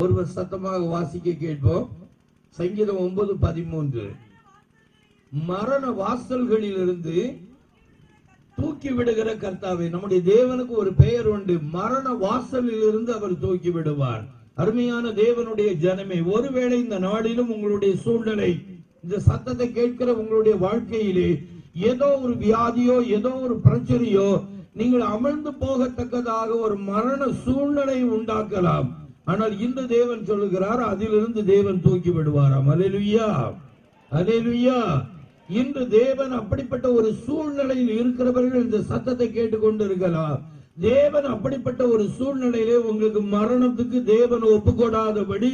ஒருவர் சத்தமாக வாசிக்க கேட்போம். சங்கீதம் 9:13. மரண வாசல்களிலிருந்து தூக்கி விடுகிற கர்த்தாவே. நம்முடைய தேவனுக்கு ஒரு பெயர் உண்டு. மரண வாசலில் இருந்து அவர் தூக்கி விடுவார். அருமையான தேவனுடைய ஜனமே, ஒருவேளை இந்த நாளிலும் உங்களுடைய சூழ்நிலை, இந்த சத்தத்தை கேட்கிற உங்களுடைய வாழ்க்கையிலே ஏதோ ஒரு வியாதியோ ஏதோ ஒரு பிரச்சனையோ நீங்கள் அமிழ்ந்து போகத்தக்கதாக ஒரு மரண சூழ்நிலை உண்டாக்கலாம். ஆனால் இந்த தேவன் சொல்லுகிறார், அதிலிருந்து தேவன் தூக்கி விடுவாராம். அல்லேலூயா, அல்லேலூயா. இன்று தேவன் அப்படிப்பட்ட ஒரு சூழ்நிலையில் இருக்கிறவர்கள் இந்த சத்தத்தை கேட்டுக்கொண்டு இருக்கலாம். தேவன் அப்படிப்பட்ட ஒரு சூழ்நிலையிலே உங்களுக்கு மரணத்துக்கு தேவன் ஒப்புக்கொடாதபடி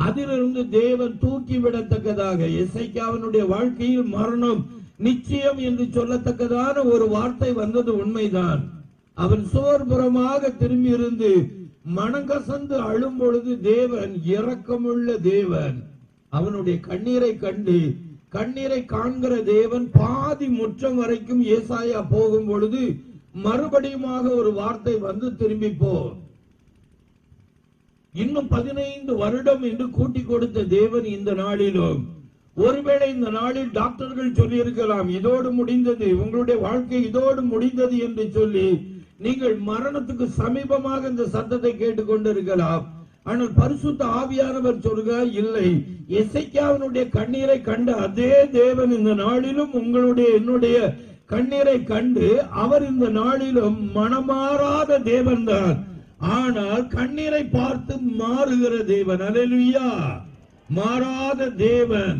அதிலிருந்து தேவன் தூக்கி விடத்தக்கதாக, எசேக்கியாவினுடைய வாழ்க்கையில் மரணம் நிச்சயம் என்று சொல்லத்தக்கதான ஒரு வார்த்தை வந்தது உண்மைதான். அவன் சோர்புறமாக திரும்பி இருந்து மனங்கசந்து அழும் பொழுது தேவன் இரக்கமுள்ள தேவன். அவனுடைய கண்ணீரை கண்டு, கண்ணீரை காண்கிற தேவன் பாதி முற்றம் வரைக்கும் ஏசாயா போகும் பொழுது மறுபடியுமாக ஒரு வார்த்தை வந்து திரும்பி போ, இன்னும் 15 வருடம் என்று கூட்டி கொடுத்த தேவன் இந்த நாளிலும், ஒருவேளை இந்த நாளில் டாக்டர்கள் சொல்லி இருக்கலாம், இதோடு முடிந்தது, உங்களுடைய வாழ்க்கை இதோடு முடிந்தது என்று சொல்லி நீங்கள் மரணத்துக்கு சமீபமாக இந்த சத்தத்தை கேட்டுக்கொண்டு இருக்கலாம். ஆனால் பரிசுத்த ஆவியானவர் சொல்கிறார், இல்லை, எசேக்கியாவினுடைய கண்ணீரை கண்ட அதே தேவன் இந்த நாளிலும் உங்களுடைய என்னுடைய கண்ணீரை கண்டு அவர் இந்த நாளிலும் மனமாறாத தேவன் தான். ஆனால் கண்ணீரை பார்த்து மாறுகிற தேவன். அல்லேலூயா. மாறாத தேவன்,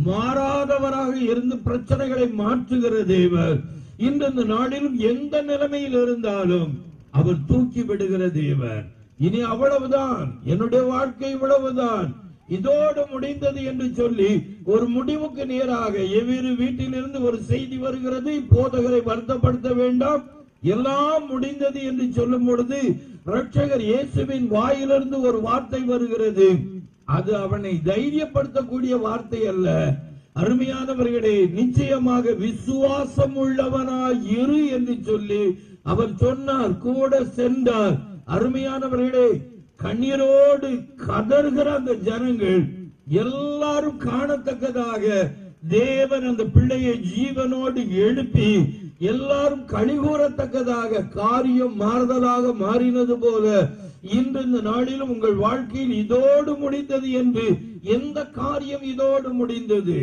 மாறாதவராக இருந்து பிரச்சனைகளை மாற்றுகிற தேவன். இந்த நாளிலும் எந்த நிலைமையில் இருந்தாலும் அவர் தூக்கி விடுகிற தேவன். இனி அவ்வளவுதான், என்னுடைய வாழ்க்கை இவ்வளவுதான், இதோடு முடிந்தது என்று சொல்லி ஒரு முடிவுக்கு நேராக எவ்வேறு வீட்டிலிருந்து ஒரு செய்தி வருகிறது, போதகரை வருத்தப்படுத்த வேண்டாம், எல்லாம் முடிந்தது என்று சொல்லும் பொழுது இரட்சகர் இயேசுவின் வாயிலிருந்து ஒரு வார்த்தை வருகிறது. அது அவனை தைரியப்படுத்தக்கூடிய வார்த்தை அல்ல. அருமையானவர்களே, நிச்சயமாக விசுவாசம் உள்ளவனாய் இரு என்று சொல்லி அவர் சொன்னார், கூட சென்றார். அருமையானவர்களே, கண்ணீரோடு கதறுகிற அந்த ஜனங்கள் எல்லாரும் காணத்தக்கதாக தேவன் அந்த பிள்ளையை ஜீவனோடு எழுப்பி எல்லாரும் கழிகூறத்தக்கதாக காரியம் மாறுதலாக மாறினது போல இன்று இந்த நாளிலும் உங்கள் வாழ்க்கையில் இதோடு முடிந்தது என்று எந்த காரியம் இதோடு முடிந்தது,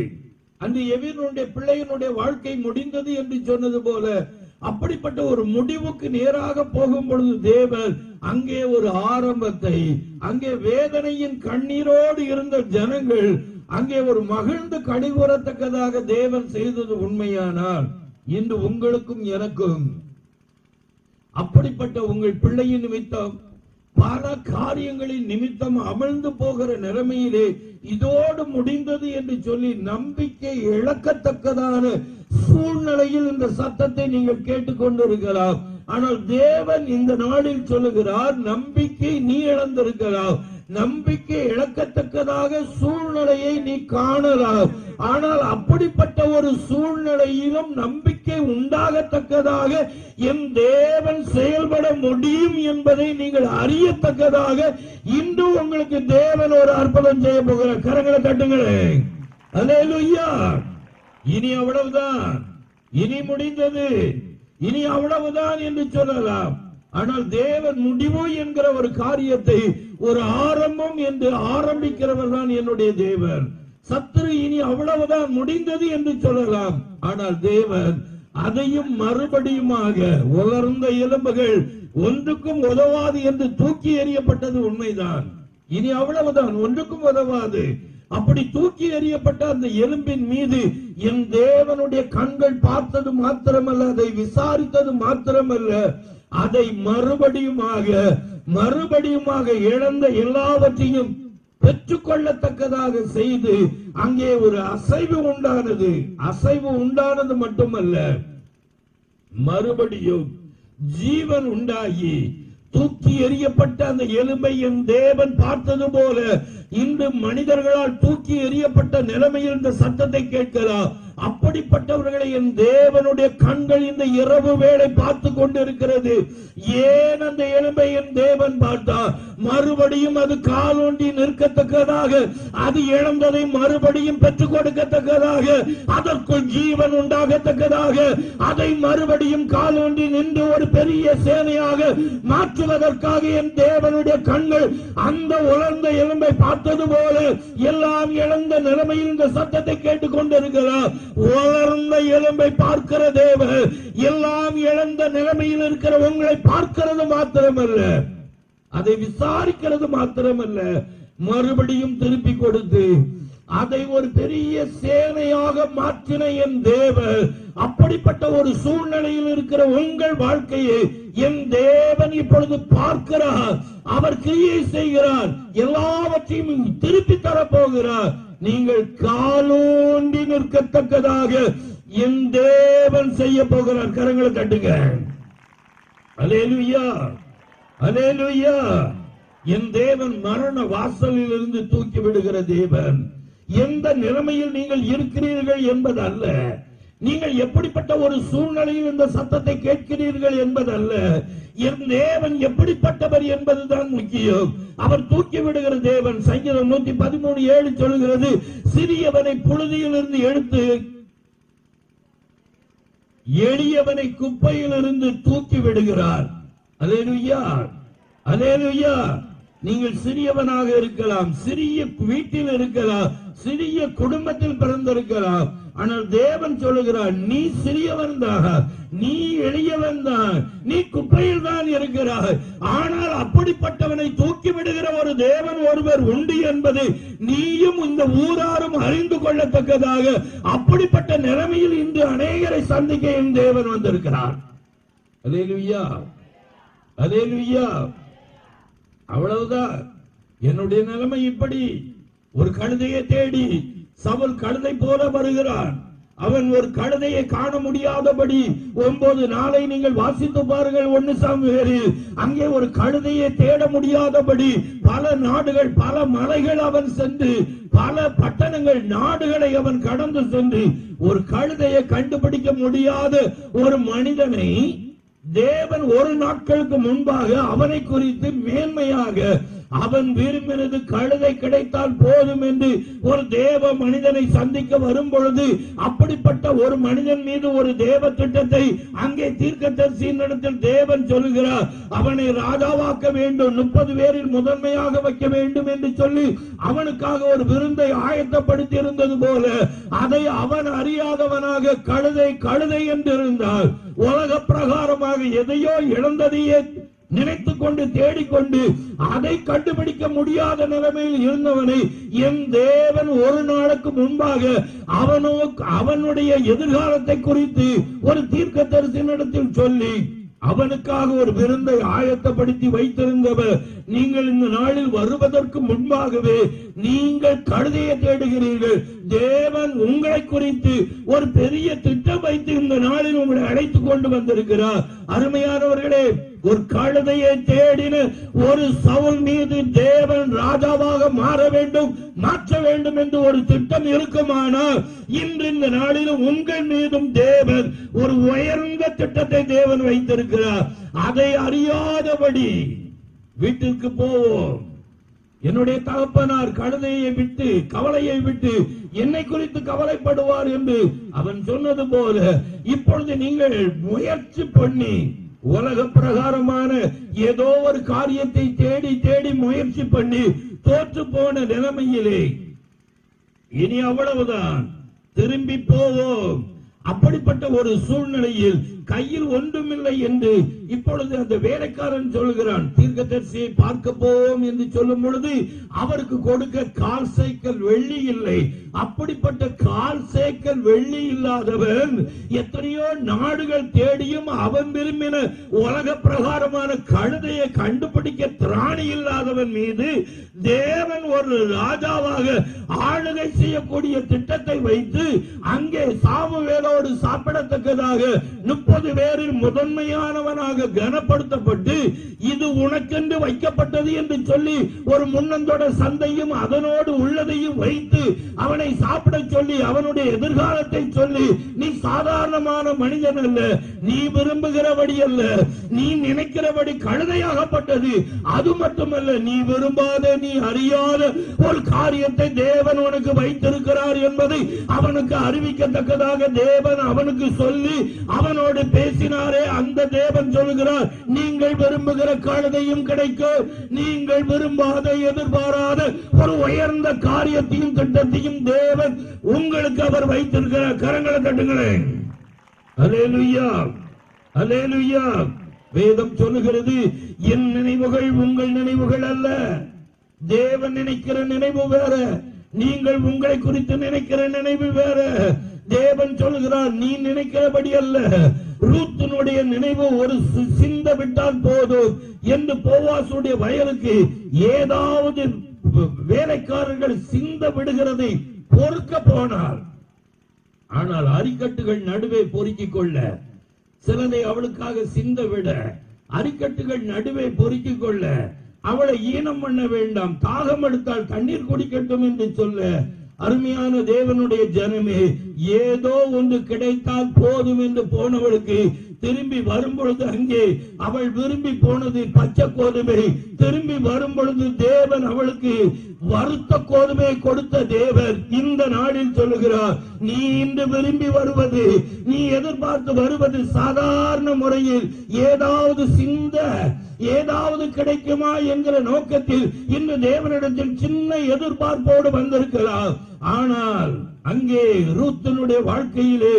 அந்த எவனுடைய பிள்ளையினுடைய வாழ்க்கை முடிந்தது என்று சொன்னது போல அப்படிப்பட்ட ஒரு முடிவுக்கு நேராக போகும் பொழுது தேவன் அங்கே ஒரு ஆரம்பத்தை, அங்கே வேதனையின் கண்ணீரோடு இருந்த ஜனங்கள் அங்கே ஒரு மகிழ்ந்து கழிவுறத்தக்கதாக தேவன் செய்தது உண்மையானால் இன்று உங்களுக்கும் எனக்கும் அப்படிப்பட்ட உங்கள் பிள்ளையின் நிமித்தம் பல காரியங்களின் நிமித்தம் அமிழ்ந்து போகிற நிலைமையிலே இதோடு முடிந்தது என்று சொல்லி நம்பிக்கை இழக்கத்தக்கதான சூழ்நிலையில் இந்த சத்தத்தை நீங்கள் கேட்டுக்கொண்டிருக்கலாம். ஆனால் தேவன் இந்த நாளில் சொல்லுகிறார், நம்பிக்கை நீ இழந்திருக்கலாம், நம்பிக்கை இழக்கத்தக்கதாக சூழ்நிலையை நீ காணலாம். ஆனால் அப்படிப்பட்ட ஒரு சூழ்நிலையிலும் நம்பிக்கை உண்டாகத்தக்கதாக என் தேவன் செயல்பட முடியும் என்பதை நீங்கள் அறியத்தக்கதாக இன்று உங்களுக்கு தேவன் ஒரு அற்புதம் செய்ய போகிறார். கரங்களை தட்டுங்களே. அல்லேலூயா. இனி அவ்வளவுதான், இனி முடிந்தது, இனி அவ்வளவுதான் என்று சொல்லலாம். ஆனால் தேவன் முடிவு என்கிற ஒரு காரியத்தை ஒரு ஆரம்பம் என்று ஆரம்பிக்கிறவர் தான் என்னுடைய தேவன். சத்துரு இனி அவ்வளவுதான் முடிந்தது என்று சொல்லலாம். ஆனால் தேவன் அதையும் மறுபடியுமாக உலர்ந்த எலும்புகள் ஒன்றுக்கும் உதவாது என்று தூக்கி எறியப்பட்டது உண்மைதான். இனி அவ்வளவுதான், ஒன்றுக்கும் உதவாது. அப்படி தூக்கி எறியப்பட்ட அந்த எலும்பின் மீது என் தேவனுடைய கண்கள் பார்த்தது மாத்திரமல்ல, அதை விசாரித்தது மாத்திரமல்ல, அதை மறுபடியுமாக இழந்த எல்லாவற்றையும் பெற்றுக்கொள்ளத்தக்கதாக செய்து அங்கே ஒரு அசைவு உண்டானது. அசைவு உண்டானது மட்டுமல்ல, மறுபடியும் ஜீவன் உண்டாகி தூக்கி எறியப்பட்ட அந்த எலும்பை என் தேவன் பார்த்தது போல இன்று மனிதர்களால் தூக்கி எறியப்பட்ட நிலைமையில் இந்த சத்தத்தை கேட்கலாம். அப்படிப்பட்டவர்களை என் தேவனுடைய கண்கள் இந்த இரவு வேளை பார்த்து கொண்டிருக்கிறது. ஏன் அந்த எலும்பை என் தேவன் பார்த்தார்? மறுபடியும் அது காலூண்டி நிற்கத்தக்கதாக, அது இழந்ததை மறுபடியும் பெற்றுக் கொடுக்கத்தக்கதாக, அதற்குள் ஜீவன் உண்டாகத்தக்கதாக, அதை மறுபடியும் காலூண்டி நின்று ஒரு பெரிய சேனையாக மாற்றுவதற்காக என் தேவனுடைய கண்கள் அந்த உலர்ந்த எலும்பை பார்த்தது போல எல்லாம் இழந்த நிலைமையில் இந்த சத்தத்தை கேட்டுக் கொண்டிருக்கிறார். உலர்ந்த எலும்பை பார்க்கிற தேவன் எல்லாம் இழந்த நிலைமையில் இருக்கிற உங்களை பார்க்கிறது மாத்திரமல்ல, அதை விசாரிக்கிறது மாத்திரமல்ல, மறுபடியும் திருப்பி கொடுத்து அதை ஒரு பெரிய சேனையாக மாற்றின என் தேவன். அப்படிப்பட்ட ஒரு சூழ்நிலையில் இருக்கிற உங்கள் வாழ்க்கையை என் தேவன் இப்பொழுது பார்க்கிறார். அவர் கிரியை செய்கிறார், எல்லாவற்றையும் திருப்பி தரப்போகிறார். நீங்கள் காலூண்டி நிற்கத்தக்கதாக என் தேவன் செய்ய போகிறார். கரங்களை தட்டுங்க. அல்லேலூயா, அல்லேலூயா. என் தேவன் மரண வாசலில் இருந்து தூக்கி விடுகிற தேவன். எந்த நிலைமையில் நீங்கள் இருக்கிறீர்கள் என்பது அல்ல, நீங்கள் எப்படிப்பட்ட ஒரு சூழ்நிலையில் இந்த சத்தத்தை கேட்கிறீர்கள் என்பதல்ல, என் தேவன் எப்படிப்பட்டவர் என்பதுதான் முக்கியம். அவர் தூக்கி விடுகிற தேவன். சங்கீதம் 113:7 சொல்கிறது, சிறியவனை புழுதியில் இருந்து எடுத்து எளியவனை குப்பையில் இருந்து தூக்கி விடுகிறார். அல்லேலூயா, அல்லேலூயா. நீங்கள் சிறியவனாக இருக்கலாம், சிறிய வீட்டில் இருக்கலாம், சிறிய குடும்பத்தில் பிறந்திருக்கலாம், ஆனால் தேவன் சொல்லுகிறார், நீ சிறியவன் தான், நீ எளியவன் தான், நீ குப்பையில் தான் இருக்கிறாய். ஆனால் அப்படிப்பட்டவனை தூக்கி விடுகிற ஒரு தேவன் ஒருவர் உண்டு என்பது நீயும் இந்த ஊராரும் அறிந்து கொள்ளத்தக்கதாக அப்படிப்பட்ட நிலைமையில் இன்று அநேகரை சந்திக்க என் தேவன் வந்திருக்கிறார். அல்லேலூயா, அல்லேலூயா. அவ்வளவுதான். என்னுடைய நிலைமை இப்படி. ஒரு கழுதையை தேடி சவுல் கழுதை போல வருகிறான். அவன் ஒரு கழுதையை காண முடியாதபடி 9 நாளை நீங்கள் வாசித்து பாருங்கள் 1 சாமுவேலில். அங்கே ஒரு கழுதையை தேட முடியாதபடி பல நாடுகள், பல மலைகள் அவன் சென்று, பல பட்டணங்கள், நாடுகளை அவன் கடந்து சென்று ஒரு கழுதையை கண்டுபிடிக்க முடியாத ஒரு மனிதனை தேவன் ஒரு நாட்களுக்கு முன்பாக அவனை குறித்து மேன்மையாக, அவன் விரும்பினது கழுதை கிடைத்தால் போதும் என்று ஒரு தேவ மனிதனை சந்திக்க வரும் பொழுது, அப்படிப்பட்ட ஒரு மனிதன் மீது ஒரு தேவ திட்டத்தை அங்கே தீர்க்கதரிசியின் இடத்தில் தேவன் சொல்லுகிறார். அவனை ராஜாவாக்க வேண்டும், 30 பேரில் முதன்மையாக வைக்க வேண்டும் என்று சொல்லி அவனுக்காக ஒரு விருந்தை ஆயத்தப்படுத்தி இருந்தது போல, அதை அவன் அறியாதவனாக கழுதை கழுதை என்று இருந்தால், உலக பிரகாரமாக எதையோ இழந்ததையே நினைத்துக் கொண்டு தேடிக்கொண்டு அதை கண்டுபிடிக்க முடியாத நிலைமையில் இருந்தவனை என் தேவன் ஒரு நாளுக்கு முன்பாக அவனுடைய எதிர்காலத்தை குறித்து ஒரு தீர்க்கதரிசனத்தில் சொல்லி அவனுக்காக ஒரு விருந்தை ஆயத்தப்படுத்தி வைத்திருந்தவர். நீங்கள் இந்த நாளில் வருவதற்கு முன்பாகவே நீங்கள் கழுதையை தேடுகிறீர்கள். தேவன் உங்களை குறித்து ஒரு பெரிய திட்டம் வைத்து இந்த நாளில் உங்களை அழைத்துக் கொண்டு வந்திருக்கிறார். அருமையானவர்களே, ஒரு கழுதையை தேடின ஒரு சவுல் மீது தேவன் ராஜாவாக மாற வேண்டும், மாற்ற வேண்டும் என்று ஒரு திட்டம் இருக்குமானால், இன்று இந்த நாளிலும் உங்கள் மீதும் தேவன் ஒரு உயர்ந்த திட்டத்தை தேவன் வைத்திருக்கிறார். அதை அறியாதபடி வீட்டிற்கு போவோம். என்னுடைய தகப்பனார் கழுதையை விட்டு, கவலையை விட்டு என்னை குறித்து கவலைப்படுவார் என்று அவன் சொன்னது போல, இப்பொழுது நீங்கள் முயற்சி பண்ணி உலக பிரகாரமான ஏதோ ஒரு காரியத்தை தேடி தேடி முயற்சி பண்ணி தோற்று போன நிலைமையிலே இனி அவ்வளவுதான், திரும்பி போவோம். அப்படிப்பட்ட ஒரு சூழ்நிலையில் கையில் ஒன்றுமில்லை என்று இப்பொழுது அந்த வேலைக்காரன் சொல்கிறான். தீர்க்கதரிசியை பார்க்க போவோம் என்று சொல்லும் பொழுது அவருக்கு கொடுக்க கால் சைக்கிள் வெள்ளி இல்லை. அப்படிப்பட்ட கால் சைக்கிள் வெள்ளி இல்லாதவன் எத்தனையோ நாடுகள் தேடியும் அவன் விரும்பின உலக பிரகாரமான கழுதையை கண்டுபிடிக்க திராணி இல்லாதவன் மீது தேவன் ஒரு ராஜாவாக ஆளுகை செய்யக்கூடிய திட்டத்தை வைத்து அங்கே சாமுவேலோடு சாப்பிடத்தக்கதாக 30 70 பேரில் முதன்மையானவனாக கனப்படுத்தப்பட்டு இது உனக்கென்று வைக்கப்பட்டது என்று சொல்லி ஒரு முன்னந்தோட சந்தையும் அதனோடு உள்ளதையும் வைத்து அவனை சாப்பிட சொல்லி அவனுடைய எதிர்காலத்தை சொல்லி, நீ சாதாரணமான மனிதன் அல்ல, நீ விரும்புகிறபடி அல்ல, நீ நினைக்கிறபடி கழுதையாகப்பட்டது. அது மட்டுமல்ல, நீ விரும்பாத நீ அறியாத ஒரு காரியத்தை தேவன் உனக்கு வைத்திருக்கிறார் என்பதை அவனுக்கு அறிவிக்கத்தக்கதாக தேவன் அவனுக்கு சொல்லி அவனோடு பேசினாரே. அந்த தேவன் சொல்கிறார், நீங்கள் விரும்புகிற கழுதையும் கிடைக்கும், நீங்கள் விரும்பாத எதிர்பாராத ஒரு உயர்ந்த காரியத்தையும் திட்டத்தையும் தேவன் உங்களுக்கு அவர் வைத்திருக்கிறார். கரங்களை தட்டுங்களேன். அல்லேலூயா, அல்லேலூயா. வேதம் சொல்லுகிறது, என் நினைவுகள் உங்கள் நினைவுகள் அல்ல. தேவன் நினைக்கிற நினைவு வேற, நீங்கள் உங்களை குறித்து நினைக்கிற நினைவு வேற. தேவன் சொல்கிறார், நீ நினைக்கிறபடி அல்ல. ரூத்தினுடைய நினைவு ஒரு சிந்த விட்டால் போதும் என்று போவாசுடைய வயலுக்கு ஏதாவது வேலைக்காரர்கள் சிந்த விடுகிறதை பொறுக்க போனார். ஆனால் அரிக்கட்டுகள் நடுவே பொறுக்கிக் கொள்ள, சிலதை அவளுக்காக சிந்த விட, அரிக்கட்டுகள் நடுவே பொறுக்கிக் கொள்ள, அவளை ஈனம் பண்ண வேண்டாம், தாகம் எடுத்தால் தண்ணீர் குடிக்கட்டும் என்று சொல்ல, அருமையான தேவனுடைய ஜனமே, ஏதோ ஒன்று கிடைத்தால் போதும் என்று போனவளுக்கு திரும்பி வரும்பொழுது அங்கே அவள் விரும்பி போனது பச்சை கோதுமை. திரும்பி வரும் பொழுது தேவன் அவளுக்கு வறுத்த கோதுமை கொடுத்த தேவன் இந்த நாளில் சொல்லுகிறார், நீ இன்று விரும்பி வருவது, நீ எதிர்பார்த்து வருவது சாதாரண முறையில் ஏதாவது சிந்த ஏதாவது கிடைக்குமா என்கிற நோக்கத்தில் இன்று தேவனிடத்தில் சின்ன எதிர்பார்ப்போடு வந்திருக்கலாம். ஆனால் அங்கே ரூத்தினுடைய வாழ்க்கையிலே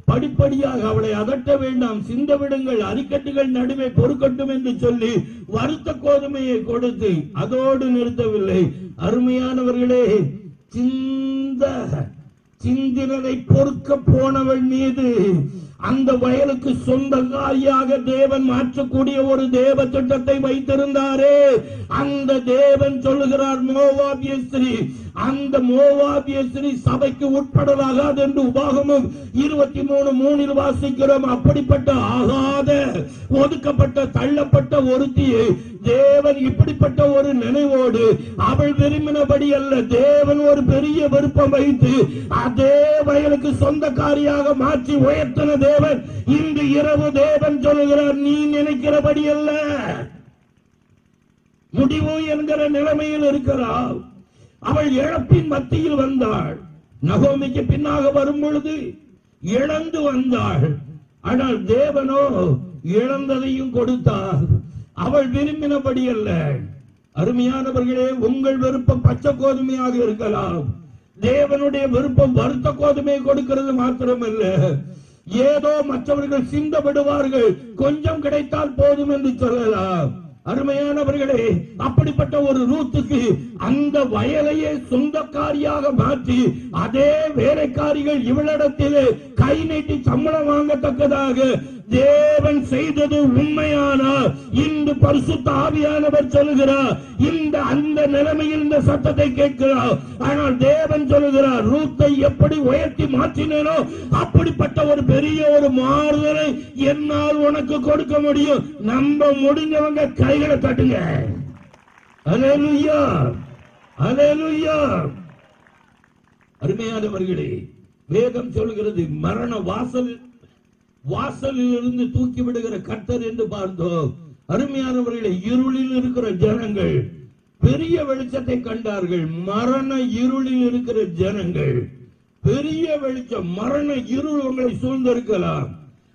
படிப்படியாக அவளை அதட்ட வேண்டாம், சிந்த விடுங்கள், அரிக்கட்டுகள் நடுவே பொறுக்கட்டும் என்று சொல்லி வறுத்த கோதுமையை கொடுத்து அதோடு நிறுத்தவில்லை. அருமையானவர்களே, சிந்தினதை பொறுக்க போனவள் மீது அந்த வயலுக்கு சொந்தக்காரியாக தேவன் மாற்றக்கூடிய ஒரு தேவ திட்டத்தை வைத்திருந்தாரே. அந்த தேவன் சொல்லுகிறார், மோவாபிய ஸ்திரீ, அந்த மோவாபிய ஸ்திரீ சபைக்கு உட்படலாகாது என்று உபாகமம் 23:3 வாசிக்கிறோம். அப்படிப்பட்ட ஆகாத ஒதுக்கப்பட்ட தள்ளப்பட்ட ஒருத்தியை தேவன் இப்படிப்பட்ட ஒரு நினைவோடு அவள் விரும்பினபடி அல்ல, தேவன் ஒரு பெரிய விருப்பம் வைத்து அதே வயலுக்கு சொந்தக்காரியாக மாற்றி உயர்த்தின தேவன் இன்று இரவு தேவன் சொல்லுகிறார், நீ நினைக்கிறபடி அல்ல. முடிவு என்கிற நிலைமையில் இருக்கிறாள். அவள் இழப்பின் மத்தியில் வந்தாள். நகோமிக்கு பின்னாக வரும் பொழுது இழந்து வந்தாள். ஆனால் தேவனோ இழந்ததையும் கொடுத்தார். அவள் விரும்பினபடி அல்ல. அருமையானவர்களே, உங்கள் விருப்பம் பச்சை கோதுமையாக இருக்கலாம், தேவனுடைய விருப்பம் வறுத்த கோதுமை கொடுக்கிறது மாத்திரமல்ல. ஏதோ மற்றவர்கள் சிந்த விடுவார்கள், கொஞ்சம் கிடைத்தால் போதும் என்று சொல்லலாம். அருமையானவர்களே, அப்படிப்பட்ட ஒரு ரூத்துக்கு அந்த வயலையே சொந்தக்காரியாக மாற்றி அதே வேலைக்காரிகள் இவளிடத்திலே கை நீட்டி சம்பளம் வாங்கத்தக்கதாக தேவன் செய்தது உண்மையானால் இன்று பரிசுத்த ஆவியானவர் சொல்லுகிறார், அந்த நிலைமையில் இந்த சத்தத்தை கேட்கிறார். ஆனால் தேவன் சொல்லுகிறார், ரூத்தை எப்படி உயர்த்தி மாற்றினோ அப்படிப்பட்ட ஒரு பெரிய ஒரு மாறுதலை என்னால் உனக்கு கொடுக்க முடியும். நம்ப முடிஞ்சவங்க கைகளை தட்டுங்க. அல்லேலூயா, அல்லேலூயா. அருமையானவர்களே, வேதம் சொல்கிறது, மரண வாசலில் இருந்து தூக்கி விடுகிற கர்த்தர் என்று பார்த்தோம். அருமையானவர்களே, இருளில் இருக்கிற ஜனங்கள் பெரிய வெளிச்சத்தை கண்டார்கள். மரண இருளில் இருக்கிற ஜனங்கள் பெரிய வெளிச்சம், மரண இருள் உங்களை சூழ்ந்திருக்கலாம்.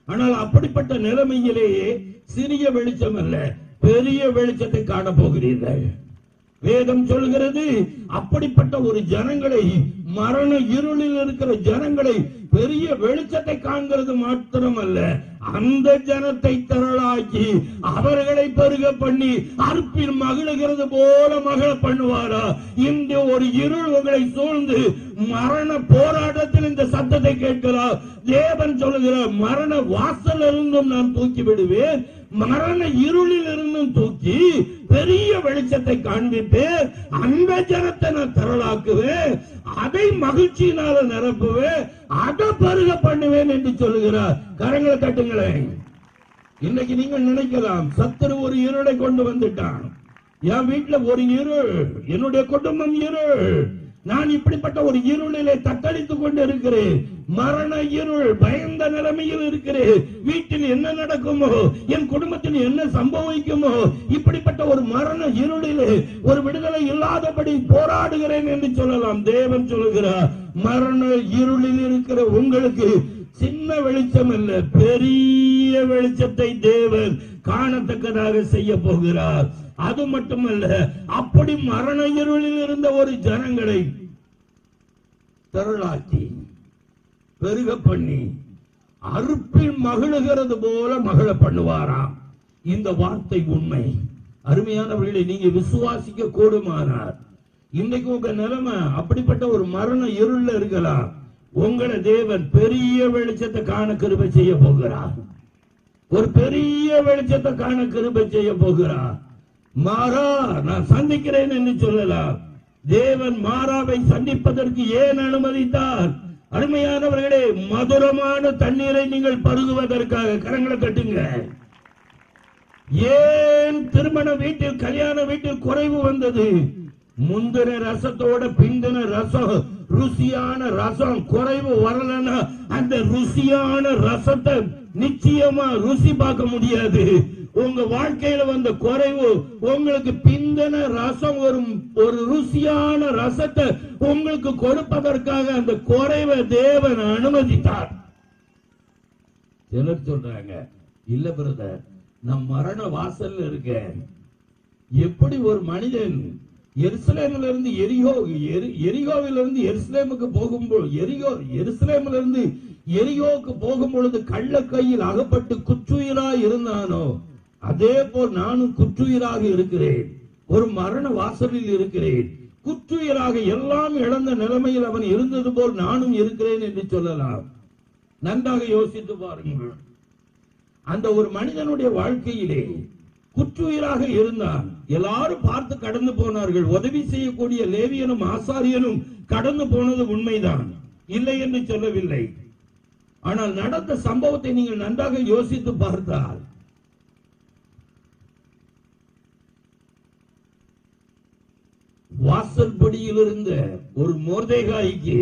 ஆனால் அப்படிப்பட்ட நிலைமையிலேயே சிறிய வெளிச்சம் அல்ல, பெரிய வெளிச்சத்தை காண போகிறீர்கள். வேதம் சொல்கிறது, அப்படிப்பட்ட ஒரு ஜனங்களை, மரண இருளில் இருக்கிற ஜனங்களை பெரிய வெளிச்சத்தை காண்கிறது மாத்திரமல்ல, அந்த ஜனத்தை திரளாக்கி அவர்களை பெருக பண்ணி அற்பில் மகிழுகிறது போல மகிழ பண்ணுவாரா? இன்று ஒரு இருள் உங்களை சூழ்ந்து மரண போராட்டத்தில் இந்த சத்தத்தை கேட்கிறார். தேவன் சொல்லுகிறார், மரண வாசல் இருந்தும் நான் தூக்கி விடுவேன், மரண இருளில் இருந்தும் தூக்கி பெரிய வெளிச்சத்தை காண்பிப்பேன், அந்த ஜனத்தை நான் திரளாக்குவேன், அதை மகிழ்ச்சியினால நிரப்புவேன், அதை பருக பண்ணுவேன் என்று சொல்லுகிறார். கரங்களை தட்டுங்களேன். இன்னைக்கு நீங்கள் நினைக்கலாம், சத்துரு ஒரு இருளை கொண்டு வந்துட்டான், என் வீட்டுல ஒரு இருள், என்னுடைய குடும்பம் இருள், நான் இப்படிப்பட்ட ஒரு இருளிலே தத்தளித்துக் கொண்டு இருக்கிறேன், மரண இருள், பயந்த நிலைமையில் இருக்கிறேன், வீட்டில் என்ன நடக்குமோ, என் குடும்பத்தில் என்ன சம்பவிக்குமோ, இப்படிப்பட்ட ஒரு மரண இருளிலே ஒரு விடுதலை இல்லாதபடி போராடுகிறேன் என்று சொல்லலாம். தேவன் சொல்லுகிறார், மரண இருளில் இருக்கிற உங்களுக்கு சின்ன வெளிச்சம் அல்ல, பெரிய வெளிச்சத்தை தேவன் காணத்தக்கதாக செய்ய போகிறார். அது மட்டுமல்ல, அப்படி மரண இருளில் இருந்த ஒரு ஜனங்களை திரளாக்கி பெருக பண்ணி அறுப்பில் மகிழுகிறது போல மகிழ பண்ணுவாராம். இந்த வார்த்தை உண்மை. அருமையானவர்களை, நீங்க விசுவாசிக்க கூடுமானார் இன்னைக்கு உங்க நிலைமை அப்படிப்பட்ட ஒரு மரண இருள்ல இருக்கலாம், உங்களை தேவன் பெரிய வெளிச்சத்தை காண கிருபை செய்ய போகிறார். ஒரு பெரிய வெளிச்சத்தை காண கிருபை செய்ய போகிறார். மாறா நான் சந்திக்கிறேன் என்று சொல்லலாம். தேவன் மாறாவை சந்திப்பதற்கு ஏன் அனுமதித்தார்? அருமையானவர்களே, மதுரமான தண்ணீரை நீங்கள் பருகுவதற்காக. கரங்களை கட்டுங்க. ஏன் திருமண வீட்டில், கல்யாண வீட்டில் குறைவு வந்தது? முந்தின ரசத்தோட பிந்தின ரசம், ருசியான ரசம் குறைவு வரலன்னா அந்த ருசியான ரசத்தை நிச்சயமா ருசி பார்க்க முடியாது. உங்க வாழ்க்கையில வந்த குறைவு உங்களுக்கு பிந்தின ரசம் ஒரு ருசியான ரசத்தை உங்களுக்கு கொடுப்பதற்காக அந்த குறைவை தேவன் அனுமதித்தார். சிலர் சொல்றாங்க, இல்ல பிரதர், நான் மரண வாசல்ல இருக்கேன். எப்படி ஒரு மனிதன் எருசலேமில் இருந்து எரிகோவில் இருந்து எருசலேமுக்கு போகும்போது, எருசலேமில் இருந்து எரிகோவுக்கு போகும் பொழுது கள்ள கையில் அகப்பட்டு குற்றுயிராய் இருந்தானோ, அதே போல் நானும் குற்றுயிராக இருக்கிறேன். ஒரு மரண வாசலில் இருக்கிறேன். குற்றுயிராக எல்லாம் இழந்த நிலைமையில் அவன் இருந்தது போல் நானும் இருக்கிறேன் என்று சொல்லலாம். நன்றாக யோசித்து பாருங்கள். அந்த ஒரு மனிதனுடைய வாழ்க்கையிலே குற்றுயிராக இருந்தான். எல்லாரும் பார்த்து கடந்து போனார்கள். உதவி செய்யக்கூடிய லேவியனும் ஆசாரியனும் கடந்து போனது உண்மைதான், இல்லை என்று சொல்லவில்லை. ஆனால் நடந்த சம்பவத்தை நீங்கள் நன்றாக யோசித்து பார்த்தால், வாசற்படியில் இருந்த ஒரு மொர்தெகாய்க்கு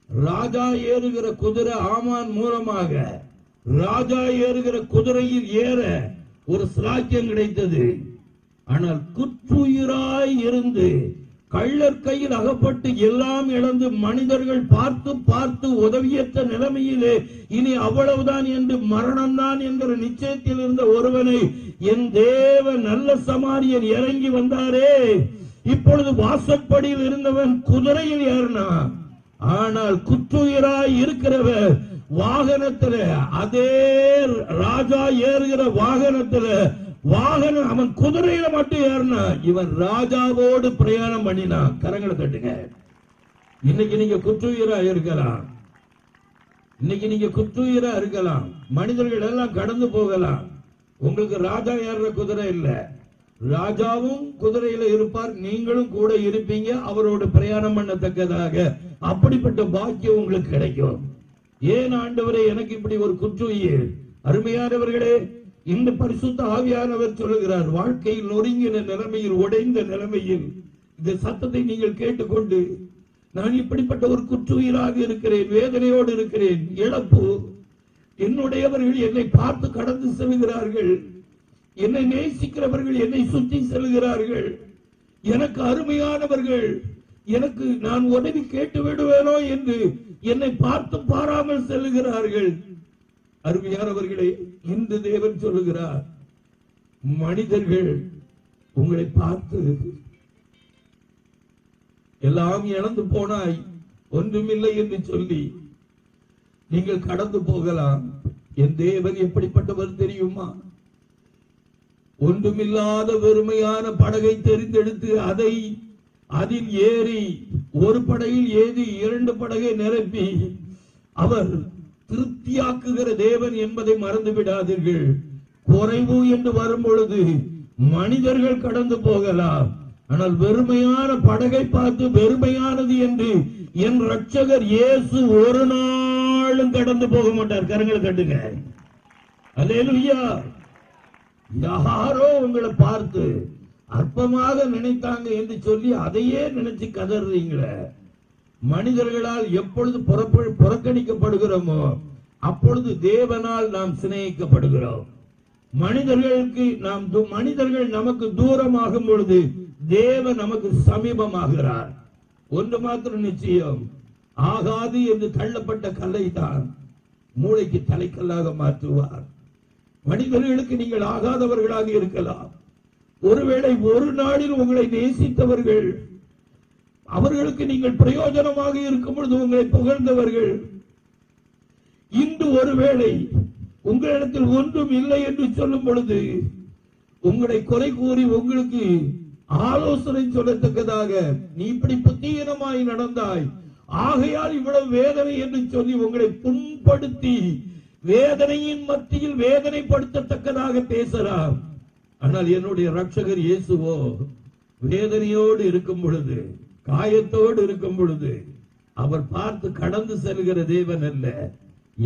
ராஜா ஏறுகிற குதிரை ஆமான் மூலமாக ராஜா ஏறுகிற குதிரையில் ஏற ஒரு சிலாக்கியம் கிடைத்தது. ஆனால் குற்றுயிராய் இருந்து கள்ளர் கையில் அகப்பட்டு எல்லாம் இழந்து மனிதர்கள் பார்த்து பார்த்து உதவியற்ற நிலைமையிலே இனி அவ்வளவுதான் என்று மரணம்தான் என்கிற நிச்சயத்தில் இருந்த ஒருவனை என் தேவன் நல்ல சமாரியன் இறங்கி வந்தாரே. இப்பொழுது வாசற்படியில் இருந்தவன் குதிரையில் ஏறினான். ஆனால் குற்றுயிராய் இருக்கிறவர் வாகனத்துல, அதே ராஜா ஏறுகிற வாகனத்துல, வாகனம் அவன் குதிரையில மட்டும் ஏறினான், இவன் ராஜாவோடு பிரயாணம் பண்ணினான். கரங்களை தட்டுங்க. இன்னைக்கு நீங்க குற்றுயிரா இருக்கலாம், இன்னைக்கு நீங்க குற்றுயிரா இருக்கலாம். மனிதர்கள் எல்லாம் கடந்து போகலாம். உங்களுக்கு ராஜா ஏறுற குதிரை இல்ல, ராஜாவும் குதிரையில இருப்பார், நீங்களும் கூட இருப்பீங்க, அவரோடு பிரயாணம் பண்ணத்தக்கதாக. அப்படிப்பட்ட பாக்கியம் உங்களுக்கு கிடைக்கும். ஏன் ஆண்டவரே எனக்கு இப்படி ஒரு குற்றுயிர்? அருமையானவர்களே, இந்த பரிசுத்த ஆவியானவர் சொல்லுகிறார், வாழ்க்கையில் நொறுங்கின நிலைமையில், உடைந்த நிலைமையில் இந்த சத்தத்தை நீங்கள் கேட்டுக்கொண்டு, நான் இப்படிப்பட்ட ஒரு குற்றுயிராக இருக்கிறேன், வேதனையோடு இருக்கிறேன், இழப்பு, என்னுடையவர்கள் என்னை பார்த்து கடந்து செல்கிறார்கள், என்னை நேசிக்கிறவர்கள் என்னை சுற்றி செல்கிறார்கள், எனக்கு அருமையானவர்கள் எனக்கு நான் உதவி கேட்டு விடுவேனோ என்று என்னை பார்த்து பாராமல் செல்கிறார்கள். அருமையானவர்களே, இன்று தேவன் சொல்லுகிறார், மனிதர்கள் உங்களை பார்த்து எல்லாம் இழந்து போனாய், ஒன்றுமில்லை என்று சொல்லி நீங்கள் கடந்து போகலாம். என் தேவன் எப்படிப்பட்டவர் தெரியுமா? ஒன்றுமில்லாத வெறுமையான படகை தெரிந்தெடுத்து அதில் ஏறி ஒரு படகில் ஏறி 2 படகை நிரப்பி அவர் திருப்தியாக்குகிற தேவன் என்பதை மறந்து விடாதீர்கள். குறைவு என்று வரும் பொழுது மனிதர்கள் கடந்து போகலாம், ஆனால் வெறுமையான படகை பார்த்து வெறுமையானது என்று என் ரட்சகர் இயேசு ஒரு நாளும் கடந்து போக மாட்டார். கரங்களை தட்டுங்க. அல்லேலூயா. யாரோ உங்களை பார்த்து அற்பமாக நினைத்தாங்க என்று சொல்லி அதையே நினைச்சு கதறீங்களே. மனிதர்களால் எப்பொழுது புறக்கணிக்கப்படுகிறோமோ அப்பொழுது தேவனால் நாம் சிநேகிக்கப்படுகிறோம். மனிதர்கள் நமக்கு தூரமாகும் பொழுது தேவன் நமக்கு சமீபமாகிறார். ஒன்று மாத்திரம் நிச்சயம், ஆகாது என்று தள்ளப்பட்ட கல்லை தான் மூளைக்கு தலைக்கல்லாக மாற்றுவார். மனிதர்களுக்கு நீங்கள் ஆகாதவர்களாக இருக்கலாம். ஒருவேளை ஒரு நாளில் உங்களை நேசித்தவர்கள், அவர்களுக்கு நீங்கள் பிரயோஜனமாக இருக்கும் பொழுது உங்களை புகழ்ந்தவர்கள், இன்று ஒருவேளை உங்களிடத்தில் ஒன்றும் இல்லை என்று சொல்லும் பொழுது உங்களை குறை கூறி உங்களுக்கு ஆலோசனை சொல்லத்தக்கதாக நீ இப்படி புத்தீனமாய் நடந்தாய், ஆகையால் இவ்வளவு வேதனை என்று சொல்லி உங்களை புண்படுத்தி வேதனையின் மத்தியில் வேதனைப்படுத்தத்தக்கதாக பேசலாம். ஆனால் என்னுடைய ரட்சகர் இயேசுவோ வேதனையோடு இருக்கும் பொழுது, காயத்தோடு இருக்கும் பொழுது அவர் பார்த்து கடந்து செல்கிற தேவன் அல்ல.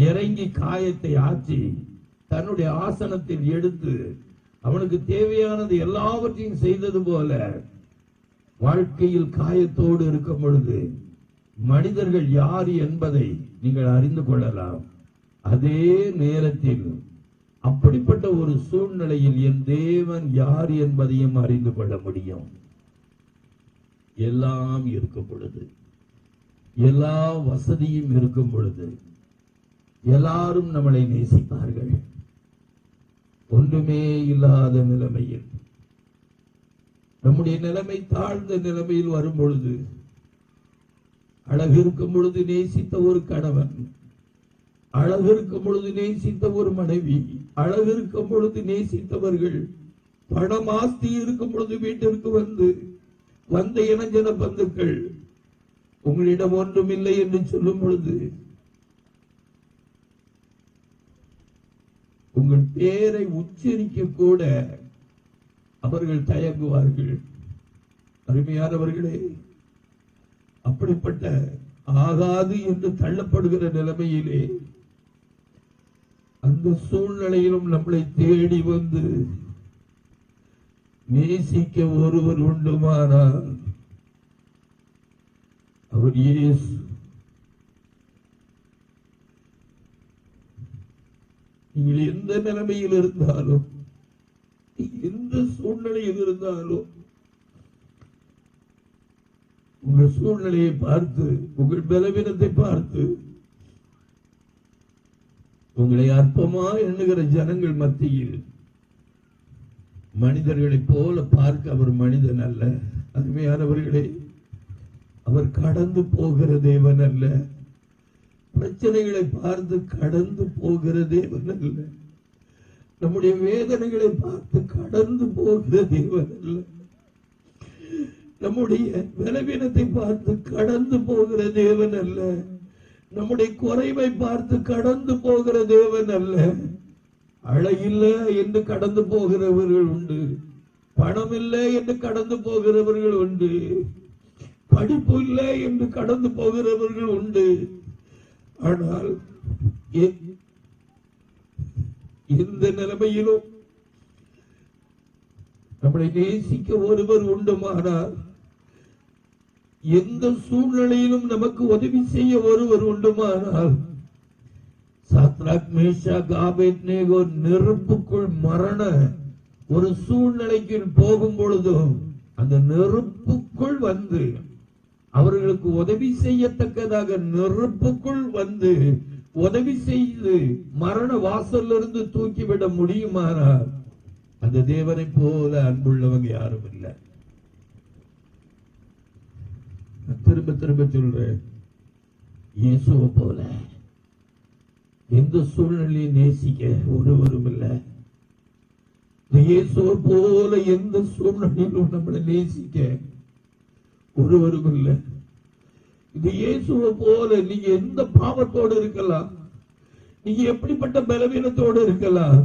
இறங்கி காயத்தை ஆற்றி தன்னுடைய ஆசனத்தில் எடுத்து அவனுக்கு தேவையானது எல்லாவற்றையும் செய்தது போல வாழ்க்கையில் காயத்தோடு இருக்கும் பொழுது மனிதர்கள் யார் என்பதை நீங்கள் அறிந்து கொள்ளலாம். அதே நேரத்தில் அப்படிப்பட்ட ஒரு சூழ்நிலையில் என் தேவன் யார் என்பதையும் அறிந்து கொள்ள முடியும். எல்லாம் இருக்கும் பொழுது, எல்லா வசதியும் இருக்கும் பொழுது எல்லாரும் நம்மளை நேசிப்பார்கள். ஒன்றுமே இல்லாத நிலைமையில், நம்முடைய நிலைமை தாழ்ந்த நிலைமையில் வரும் பொழுது, அழகு இருக்கும் பொழுது நேசித்த ஒரு கணவன், அழகு இருக்கும் பொழுது நேசித்த ஒரு மனைவி, அழகு இருக்கும் பொழுது நேசித்தவர்கள், பணம் ஆஸ்தி இருக்கும் பொழுது வீட்டிற்கு வந்த இனஞ்சன பந்துக்கள் உங்களிடம் ஒன்றும் இல்லை என்று சொல்லும் பொழுது உங்கள் பேரை உச்சரிக்க கூட அவர்கள் தயங்குவார்கள். அருமையானவர்களே, அப்படிப்பட்ட ஆகாது என்று தள்ளப்படுகிற நிலைமையிலே, அந்த சூழ்நிலையிலும் நம்மளை தேடி வந்து நேசிக்க ஒருவர் உண்டுமானால் அவர் இயேசு. நீங்கள் எந்த நிலைமையில் இருந்தாலும், எந்த சூழ்நிலையில் இருந்தாலும், உங்கள் சூழ்நிலையை பார்த்து, உங்கள் பலவீனத்தை பார்த்து உங்களை அற்பமா எண்ணுகிற ஜனங்கள் மத்தியில் மனிதர்களைப் போல பார்க்க அவர் மனிதன் அல்ல. அருமையானவர்களே, அவர் கடந்து போகிற தேவன் அல்ல. பிரச்சனைகளை பார்த்து கடந்து போகிற தேவன் அல்ல. நம்முடைய வேதனைகளை பார்த்து கடந்து போகிற தேவன் அல்ல. நம்முடைய பலவீனத்தை பார்த்து கடந்து போகிற தேவன் அல்ல. நம்முடைய குறைவை பார்த்து கடந்து போகிற தேவன் அல்ல. அழகில்லை என்று கடந்து போகிறவர்கள் உண்டு, பணம் இல்லை என்று கடந்து போகிறவர்கள் உண்டு, படிப்பு இல்லை என்று கடந்து போகிறவர்கள் உண்டு. ஆனால் எந்த நிலைமையிலும் நம்மளை நேசிக்க ஒருவர் உண்டுமானால், எந்த சூழ்நிலையிலும் நமக்கு உதவி செய்ய ஒருவர் உண்டுமானால், சாத்ராக் மேஷாக் ஆபேத்நேகோ நெருப்புக்குள் மரண ஒரு சூழ்நிலைக்கு போகும் பொழுதும் அந்த நெருப்புக்குள் வந்து அவர்களுக்கு உதவி செய்யத்தக்கதாக நெருப்புக்குள் வந்து உதவி செய்து மரண வாசலிருந்து தூக்கிவிட முடியுமானால் அந்த தேவனை போல அன்புள்ளவங்க யாரும் இல்லை. திரும்ப திரும்ப சொல்றேன், இயேசுவை போல எந்த சூழ்நிலையை நேசிக்க ஒருவரும் இல்லை. இயேசுவை போல எந்த சூழ்நிலையிலும் நம்மளை நேசிக்க ஒருவரும் இல்லை. இது இயேசுவை போல நீங்க எந்த பாவத்தோடு இருக்கலாம், நீங்க எப்படிப்பட்ட பலவீனத்தோடு இருக்கலாம்,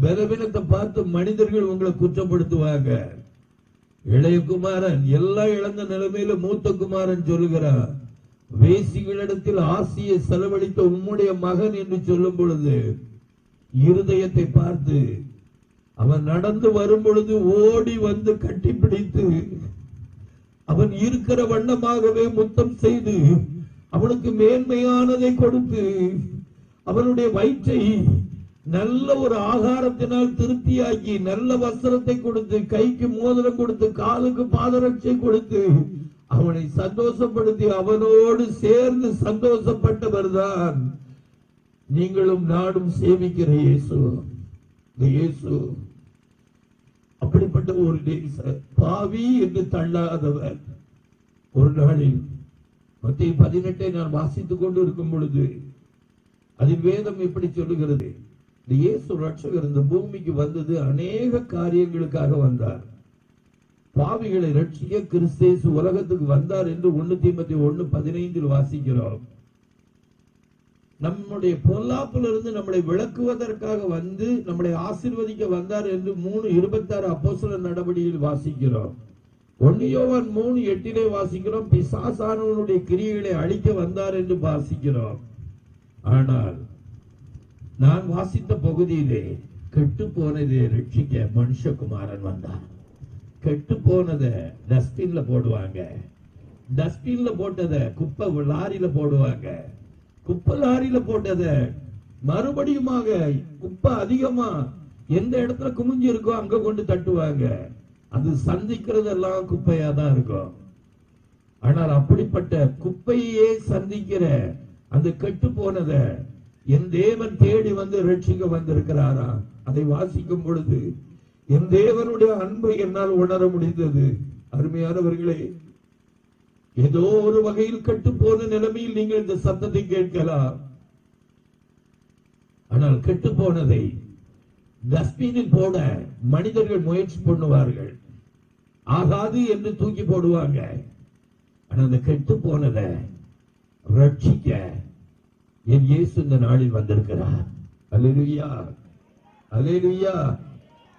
பலவீனத்தை பார்த்து மனிதர்கள் உங்களை குற்றப்படுத்துவாங்க. இளைய குமாரன் எல்லாம் இழந்த நிலைமையில மூத்த குமாரன் சொல்லுகிறார், வேசிகளிடத்தில் ஆசியை செலவழித்த உம்முடைய மகன் என்று சொல்லும் பொழுது இருதயத்தை பார்த்து அவன் நடந்து வரும் பொழுது ஓடி வந்து கட்டிப்பிடித்து அவன் இருக்கிற வண்ணமாகவே முத்தம் செய்து அவனுக்கு மேன்மையானதை கொடுத்து அவனுடைய வயிற்றை நல்ல ஒரு ஆகாரத்தினால் திருப்தியாக்கி நல்ல வஸ்திரத்தை கொடுத்து கைக்கு மோதிரம் கொடுத்து காலுக்கு பாதரட்சை கொடுத்து அவனை சந்தோஷப்படுத்தி அவனோடு சேர்ந்து சந்தோஷப்பட்டவர் தான் நீங்களும் நாடும் சேவிக்கிற இயேசு. இயேசு அப்படிப்பட்ட ஒரு பாவி என்று தள்ளாதவர். ஒரு நாளில் மத்திய 18 நான் வாசித்துக் கொண்டு இருக்கும் பொழுது அதில் வேதம் எப்படி சொல்லுகிறது, இயேசு ரட்சகர் இந்த பூமிக்கு வந்தது அநேக காரியங்களுக்காக வந்தார். பாவிகளை ரட்சிக்க கிறிஸ்து உலகத்துக்கு வந்தார் என்று 1 தீமோத்தேயு 1:15 வாசிக்கிறோம். நம்முடைய பொல்லாப்பிலிருந்து நம்மளை விளக்குவதற்காக வந்து நம்மளை ஆசீர்வதிக்க வந்தார் என்று 3:26 அப்போஸ்தலர் நடபடியில் வாசிக்கிறோம். 1 யோவான் 3:8 வாசிக்கிறோம், பிசாசானவனுடைய கிரியைகளை அழிக்க வந்தார் என்று வாசிக்கிறோம். ஆனால் நான் வாசித்த பகுதியிலே கெட்டு போனதை ரட்சிக்க மனுஷகுமாரன் வந்தார். கெட்டு போனதை டஸ்ட்பின்ல போடுவாங்க, டஸ்ட்பின்ல போட்டதை குப்பை லாரியில போடுவாங்க, குப்பை லாரியில போட்டத மறுபடியுமாக குப்பை அதிகமா எந்த இடத்துல குமிஞ்சு இருக்கோ அங்க கொண்டு தட்டுவாங்க. அது சந்திக்கிறதெல்லாம் குப்பையா தான் இருக்கும். ஆனால் அப்படிப்பட்ட குப்பையே சந்திக்கிற அந்த கெட்டு போனத என் தேவன் தேடி வந்து ரட்சிக்க வந்திருக்கிறாரா? அதை வாசிக்கும் பொழுது என் தேவனுடைய அன்பை என்னால் உணர முடிந்தது. அருமையானவர்களே, ஏதோ ஒரு வகையில் கெட்டு போன நிலைமையில் நீங்கள் இந்த சத்தத்தை கேட்கலாம். ஆனால் கெட்டு போனதை டஸ்ட்பினில் போட மனிதர்கள் முயற்சி பண்ணுவார்கள், ஆகாது என்று தூக்கி போடுவாங்க. ஆனா அந்த கெட்டு போனதை ரட்சிக்க என் இயேசு இந்த நாளில் வந்திருக்கிறார். அல்லேலூயா, அல்லேலூயா.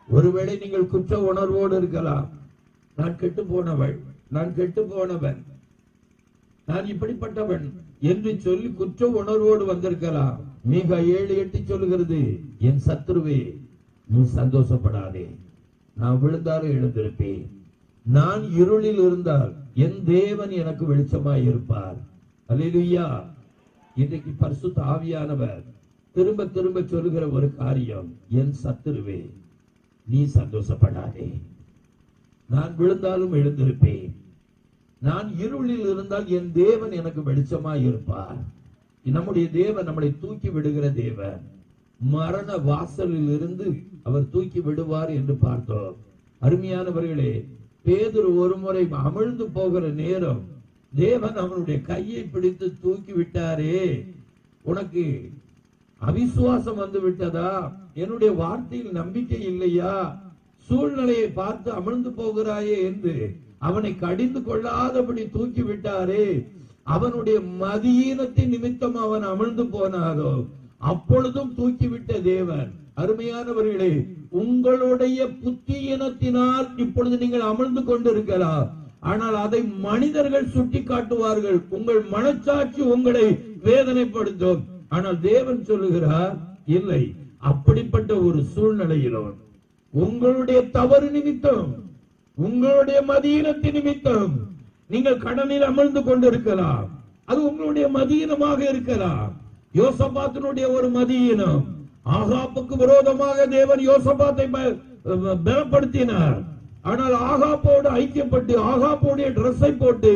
ஒருவேளை நீங்கள் குற்ற உணர்வோடு இருக்கலாம், நான் கெட்டு போனவள், நான் கெட்டு போனவன், நான் இப்படிப்பட்டவன் என்று சொல்லி குற்ற உணர்வோடு வந்திருக்கலாம். மீகா 7:8 சொல்லுகிறது, என் சத்துருவே நீ சந்தோஷப்படாதே, நான் விழுந்தாலும் எழுந்திருப்பேன், நான் இருளில் இருந்தால் என் தேவன் எனக்கு வெளிச்சமாய் இருப்பார். அல்லேலூயா. இன்றைக்கு பரிசுத்த ஆவியானவர் திரும்ப திரும்ப சொல்லுகிற ஒரு காரியம், என் சத்துருவே நீ சந்தோஷப்படாதே, நான் விழுந்தாலும் எழுந்திருப்பேன், நான் இருளில் இருந்தால் என் தேவன் எனக்கு வெளிச்சமாய் இருப்பார். நம்முடைய தேவன் நம்மளை தூக்கி விடுகிற தேவன். மரண வாசலில் இருந்து அவர் தூக்கி விடுவார் என்று பார்த்தோம். அருமையானவர்களே, பேதுரு ஒரு முறை அமிழ்ந்து போகிற நேரம் தேவன் அவனுடைய கையை பிடித்து தூக்கி விட்டாரே, உனக்கு அவிசுவாசம் வந்து விட்டதா, என்னுடைய வார்த்தையில் நம்பிக்கை இல்லையா, சூழ்நிலையை பார்த்து அமிழ்ந்து போகிறாயே என்று அவனை கடிந்து கொள்ளாதபடி தூக்கி விட்டாரே. அவனுடைய மதியீனத்தின் நிமித்தம் அவன் அமிழ்ந்து போனாரோ, அப்பொழுதும் தூக்கிவிட்ட தேவன். அருமையானவர்களே, உங்களுடைய புத்தியினத்தினால் இப்பொழுது நீங்கள் அமிழ்ந்து கொண்டிருக்கலாம், ஆனால் அதை மனிதர்கள் சுட்டி காட்டுவார்கள், உங்கள் மனச்சாட்சி உங்களை வேதனைப்படுத்தும். ஆனால் தேவன் சொல்லுகிறார், இல்லை, அப்படிப்பட்ட ஒரு சூழ்நிலையிலும் உங்களுடைய தவறு நிமித்தம், உங்களுடைய மதியீனத்தின் நிமித்தம் நீங்கள் கடனில் அமிழ்ந்து கொண்டிருக்கலாம். அது உங்களுடைய மதியீனமாக இருக்கலாம். யோசபாத்தினுடைய ஒரு மதியீனம், ஆகாப்புக்கு விரோதமாக தேவன் யோசபாத்தை பலப்படுத்தினார். ஆனால் ஆகாப்போடு ஐக்கியப்பட்டு ஆகாப்போடைய டிரெஸ்ஸை போட்டு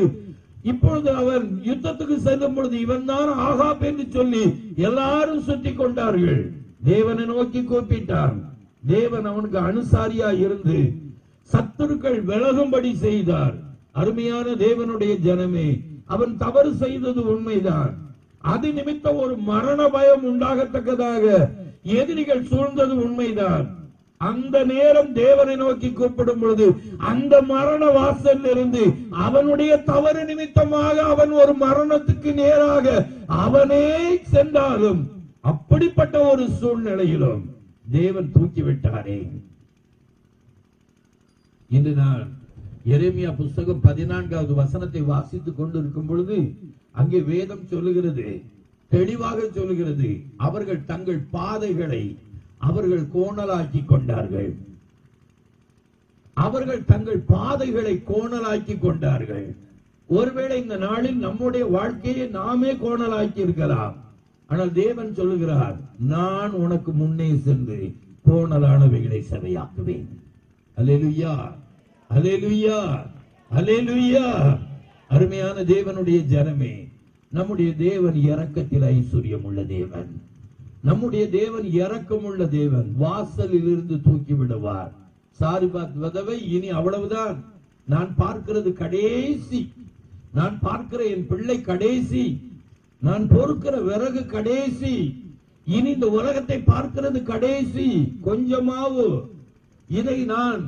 இப்பொழுது அவன் யுத்தத்துக்கு செல்லும் பொழுது இவன் தான் ஆகாப் என்று சொல்லி எல்லாரும் சுத்தி கொண்டார்கள். தேவனை நோக்கி கூப்பிட்டான். தேவன் அவனுக்கு அனுசாரியா இருந்து சத்துருக்கள் விலகும்படி செய்தார். அருமையான தேவனுடைய ஜனமே, அவன் தவறு செய்தது உண்மைதான். அது நிமித்தம் ஒரு மரண பயம் உண்டாகத்தக்கதாக எதிரிகள் சூழ்ந்தது உண்மைதான். அந்த நேரம் தேவனை நோக்கி கூப்பிடும் பொழுது அந்த மரண வாசல் இருந்து அவனுடைய தவறு நிமித்தமாக அவன் ஒரு மரணத்துக்கு நேராக அவனே சென்றாலும், அப்படிப்பட்ட ஒரு சூழ்நிலையிலும் தேவன் தூக்கிவிட்டாரே. இன்று நான் எரேமியா புஸ்தகம் 14வது வசனத்தை வாசித்துக் கொண்டிருக்கும் பொழுது அங்கே வேதம் சொல்லுகிறது, தெளிவாக சொல்லுகிறது, அவர்கள் தங்கள் பாதைகளை அவர்கள் கோணலாக்கி கொண்டார்கள். அவர்கள் தங்கள் பாதைகளை கோணலாக்கி கொண்டார்கள். ஒருவேளை இந்த நாளில் நம்முடைய வாழ்க்கையை நாமே கோணலாக்கி இருக்கலாம். ஆனால் தேவன் சொல்லுகிறார், நான் உனக்கு முன்னே சென்று கோணலானவைகளை செவையாக்குவேன். அல்லேலூயா, அல்லேலூயா, அல்லேலூயா. அருமையான தேவனுடைய ஜனமே, நம்முடைய தேவன் இரக்கத்தில் ஐஸ்வர்யம் உள்ள தேவன். நம்முடைய தேவன் இரக்கமுள்ள தேவன். வாசலில் இருந்து தூக்கி விடுவார். சாரிபாத் விதவை இனி அவ்வளவுதான், நான் பார்க்கிறது கடைசி, நான் பார்க்கிற என் பிள்ளை கடைசி, நான் பொறுக்கிற விறகு கடைசி, இனி இந்த உலகத்தை பார்க்கிறது கடைசி, கொஞ்சமாவு இதை நான்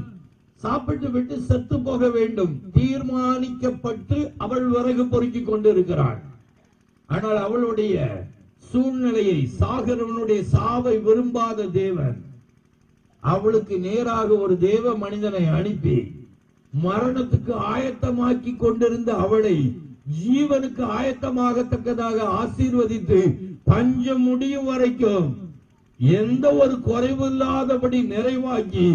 சாப்பிட்டு விட்டு செத்து போக வேண்டும் தீர்மானிக்கப்பட்டு அவள் விறகு பொறுக்கிக் கொண்டிருக்கிறாள். ஆனால் அவளுடைய சூழ்நிலையை, சாகிறவனுடைய சாவை விரும்பாத தேவன் அவளுக்கு நேராக ஒரு தேவ மனிதனை அனுப்பி மரணத்துக்கு ஆயத்தமாக்கி கொண்டிருந்த அவளை ஜீவனுக்கு ஆயத்தமாகத்தக்கதாக ஆசீர்வதித்து பஞ்சம் முடியும் வரைக்கும் எந்த ஒரு குறைவு இல்லாதபடி நிறைவாக்கி,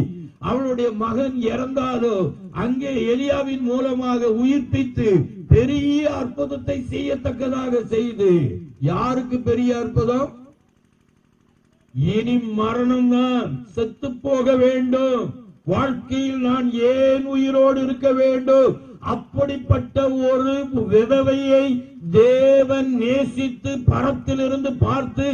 அவளுடைய மகன் இறந்தாலோ அங்கே எலியாவின் மூலமாக உயிர்ப்பித்து பெரிய அற்புதத்தை செய்யத்தக்கதாக செய்து, யாருக்கு பெரிய அற்புதம்? இனி மரணம் தான், செத்து போக வேண்டும், வாழ்க்கையில் நான் ஏன் உயிரோடு இருக்க வேண்டும்? அப்படிப்பட்ட ஒரு விதவையை தேவன் நேசித்து பரத்திலிருந்து பார்த்து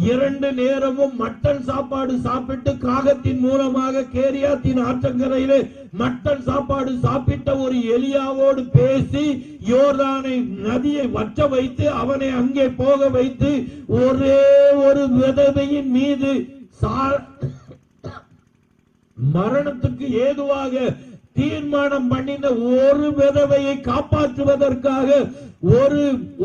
2 நேரமும் மட்டன் சாப்பாடு சாப்பிட்டு, காகத்தின் மூலமாக கேரியாத்தின் ஆற்றங்கரையிலே மட்டன் சாப்பாடு சாப்பிட்ட ஒரு எலியாவோடு பேசி யோர்தானை நதியை வற்ற வைத்து அவனை அங்கே போக வைத்து ஒரே ஒரு விதவையின் மீது மரணத்துக்கு ஏதுவாக தீர்மானம் பண்ணின ஒரு விதவையை காப்பாற்றுவதற்காக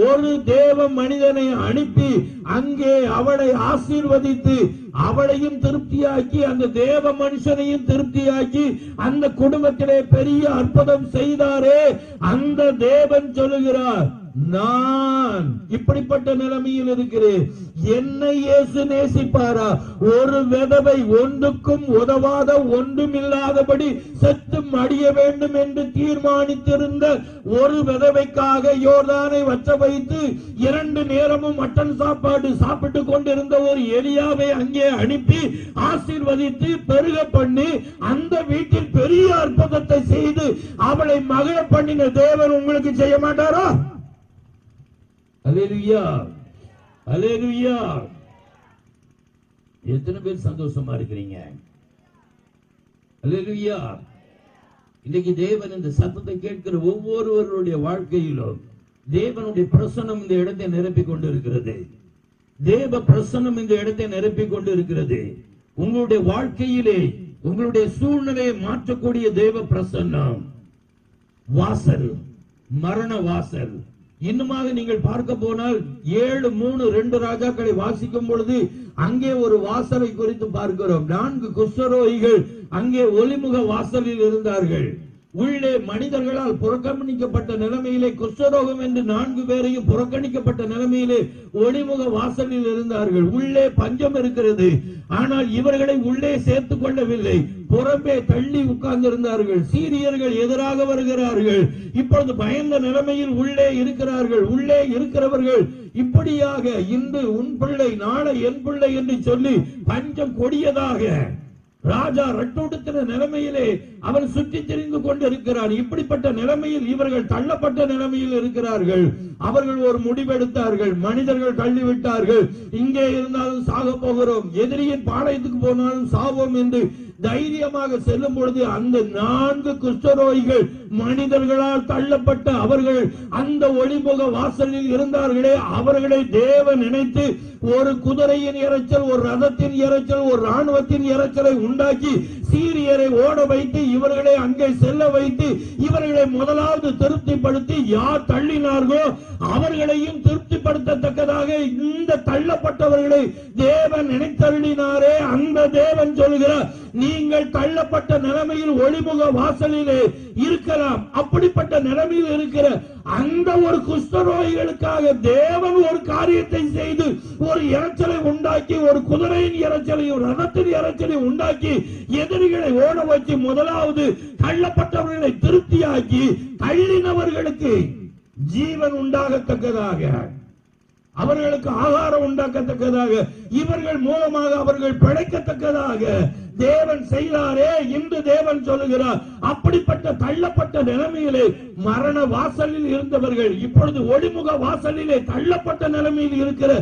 ஒரு தேவ மனிதனை அனுப்பி அங்கே அவளை ஆசீர்வதித்து அவளையும் திருப்தியாக்கி அந்த தேவ மனுஷனையும் திருப்தியாக்கி அந்த குடும்பத்திலே பெரிய அற்புதம் செய்தாரே. அந்த தேவன் சொல்லுகிறார், நான் இப்படிப்பட்ட நிலைமையில் இருக்கிறேன், என்னை இயேசு நேசிப்பாரா? ஒரு விதவை ஒன்றுக்கும் உதவாத ஒன்றுமில்லாதபடி செத்து மடிய வேண்டும் என்று தீர்மானித்திருந்த ஒரு விதவைக்காக யோர்தானை வற்ற வைத்து 2 நேரமும் மட்டன் சாப்பாடு சாப்பிட்டு கொண்டிருந்த ஒரு எலியாவை அங்கே அனுப்பி ஆசீர்வதித்து பெருக பண்ணி அந்த வீட்டில் பெரிய அற்புதத்தை செய்து அவளை மகிழ பண்ணின தேவன் உங்களுக்கு செய்ய மாட்டாரா? அல்லேலூயா, அல்லேலூயா. எத்தனை பேர் சந்தோஷமா இருக்கிறீங்க? அல்லேலூயா. இன்னைக்கு தேவன் இந்த சத்தத்தை கேட்கிற ஒவ்வொருவருடைய வாழ்க்கையிலும் தேவனுடைய பிரசன்னம் இந்த இடத்தை நிரப்பிக் கொண்டிருக்கிறது. தேவ பிரசன்னம் இந்த இடத்தை நிரப்பிக் கொண்டிருக்கிறது. உங்களுடைய வாழ்க்கையிலே உங்களுடைய சூழ்நிலையை மாற்றக்கூடிய தேவ பிரசன்னம். வாசல், மரண வாசல். இன்னுமாக நீங்கள் பார்க்க போனால் 7:3 ராஜாக்களை வாசிக்கும் பொழுது அங்கே ஒரு வாசலை குறித்து பார்க்கிறோம். 4 குஷ்டரோகிகள் அங்கே ஒளிமுக வாசலில் இருந்தார்கள். உள்ளே மனிதர்களால் புறக்கணிக்கப்பட்ட நிலைமையிலே, குஷ்டரோகம் என்று 4 பேரையும் புறக்கணிக்கப்பட்ட நிலைமையிலே ஒளிமுக வாசலில் இருந்தார்கள். உள்ளே பஞ்சம் இருக்கிறது, ஆனால் இவர்களை உள்ளே சேர்த்துக் கொள்ளவில்லை, புறம்பே தள்ளி உட்கார்ந்திருந்தார்கள். சீரியர்கள் எதிராக வருகிறார்கள். இப்பொழுது பயந்த நிலைமையில் உள்ளே இருக்கிறார்கள். உள்ளே இருக்கிறவர்கள் இப்படியாக இன்று உன் பிள்ளை நாளை என் பிள்ளை என்று சொல்லி பஞ்சம் கொடியதாக ராஜா ரட்டோடுக்கிற நிலைமையிலே அவன் சுற்றி திரிந்து கொண்டிருக்கிறார். இப்படிப்பட்ட நிலைமையில் இவர்கள் தள்ளப்பட்ட நிலைமையில் இருக்கிறார்கள். அவர்கள் ஒரு முடிவெடுத்தார்கள். மனிதர்கள் தள்ளிவிட்டார்கள். இங்கே இருந்தாலும் சாக போகிறோம், எதிரியின் பாளையத்துக்கு போனாலும் சாவோம் என்று தைரியமாக செல்லும் பொழுது அந்த 4 குஷ்டரோகிகள் மனிதர்களால் தள்ளப்பட்ட அவர்கள் அந்த ஒளிமுக வாசலில் இருந்தார்களே, அவர்களை தேவன் நினைத்து ஒரு குதிரையின் இரைச்சல், ஒரு ரதத்தின் இரைச்சல், ஒரு ராணுவத்தின் இரைச்சலை உண்டாக்கி சீரியரை ஓட வைத்து இவர்களை அங்கே செல்ல வைத்து இவர்களை முதலாவது திருப்திப்படுத்தி யார் தள்ளினார்களோ அவர்களையும் திருப்திப்படுத்தத்தக்கதாக இந்த தள்ளப்பட்டவர்களை தேவன் நினைத்தருளினாரே. அந்த தேவன் சொல்கிறார், நீங்கள் தள்ளப்பட்ட நிலைமையில் ஒளிமுக வாசலிலே இருக்கலாம். அப்படிப்பட்ட நிலைமையில் இருக்கிற அந்த ஒரு குஷ்டரோகிகளுக்காக தேவன் ஒரு காரியத்தை செய்து ஒரு இரைச்சலை உண்டாக்கி, ஒரு குதிரையின் இரைச்சலையும் ரதத்தின் இரைச்சலையும் உண்டாக்கி எதிரிகளை ஓட வச்சு முதலாவது தள்ளப்பட்டவர்களை திருப்தியாக்கி தள்ளினவர்களுக்கு ஜீவன் உண்டாகத்தக்கதாக, அவர்களுக்கு ஆகாரம் உண்டாக்கத்தக்கதாக, இவர்கள் மூலமாக அவர்கள் பிழைக்கத்தக்கதாக தேவன் செய்தாரே. இன்று தேவன் சொல்லுகிறார், அப்படிப்பட்ட தள்ளப்பட்ட நிலைமையிலே மரண வாசலில் இருந்தவர்கள் இப்பொழுது ஒளிமுக வாசலிலே தள்ளப்பட்ட நிலைமையில் இருக்கிற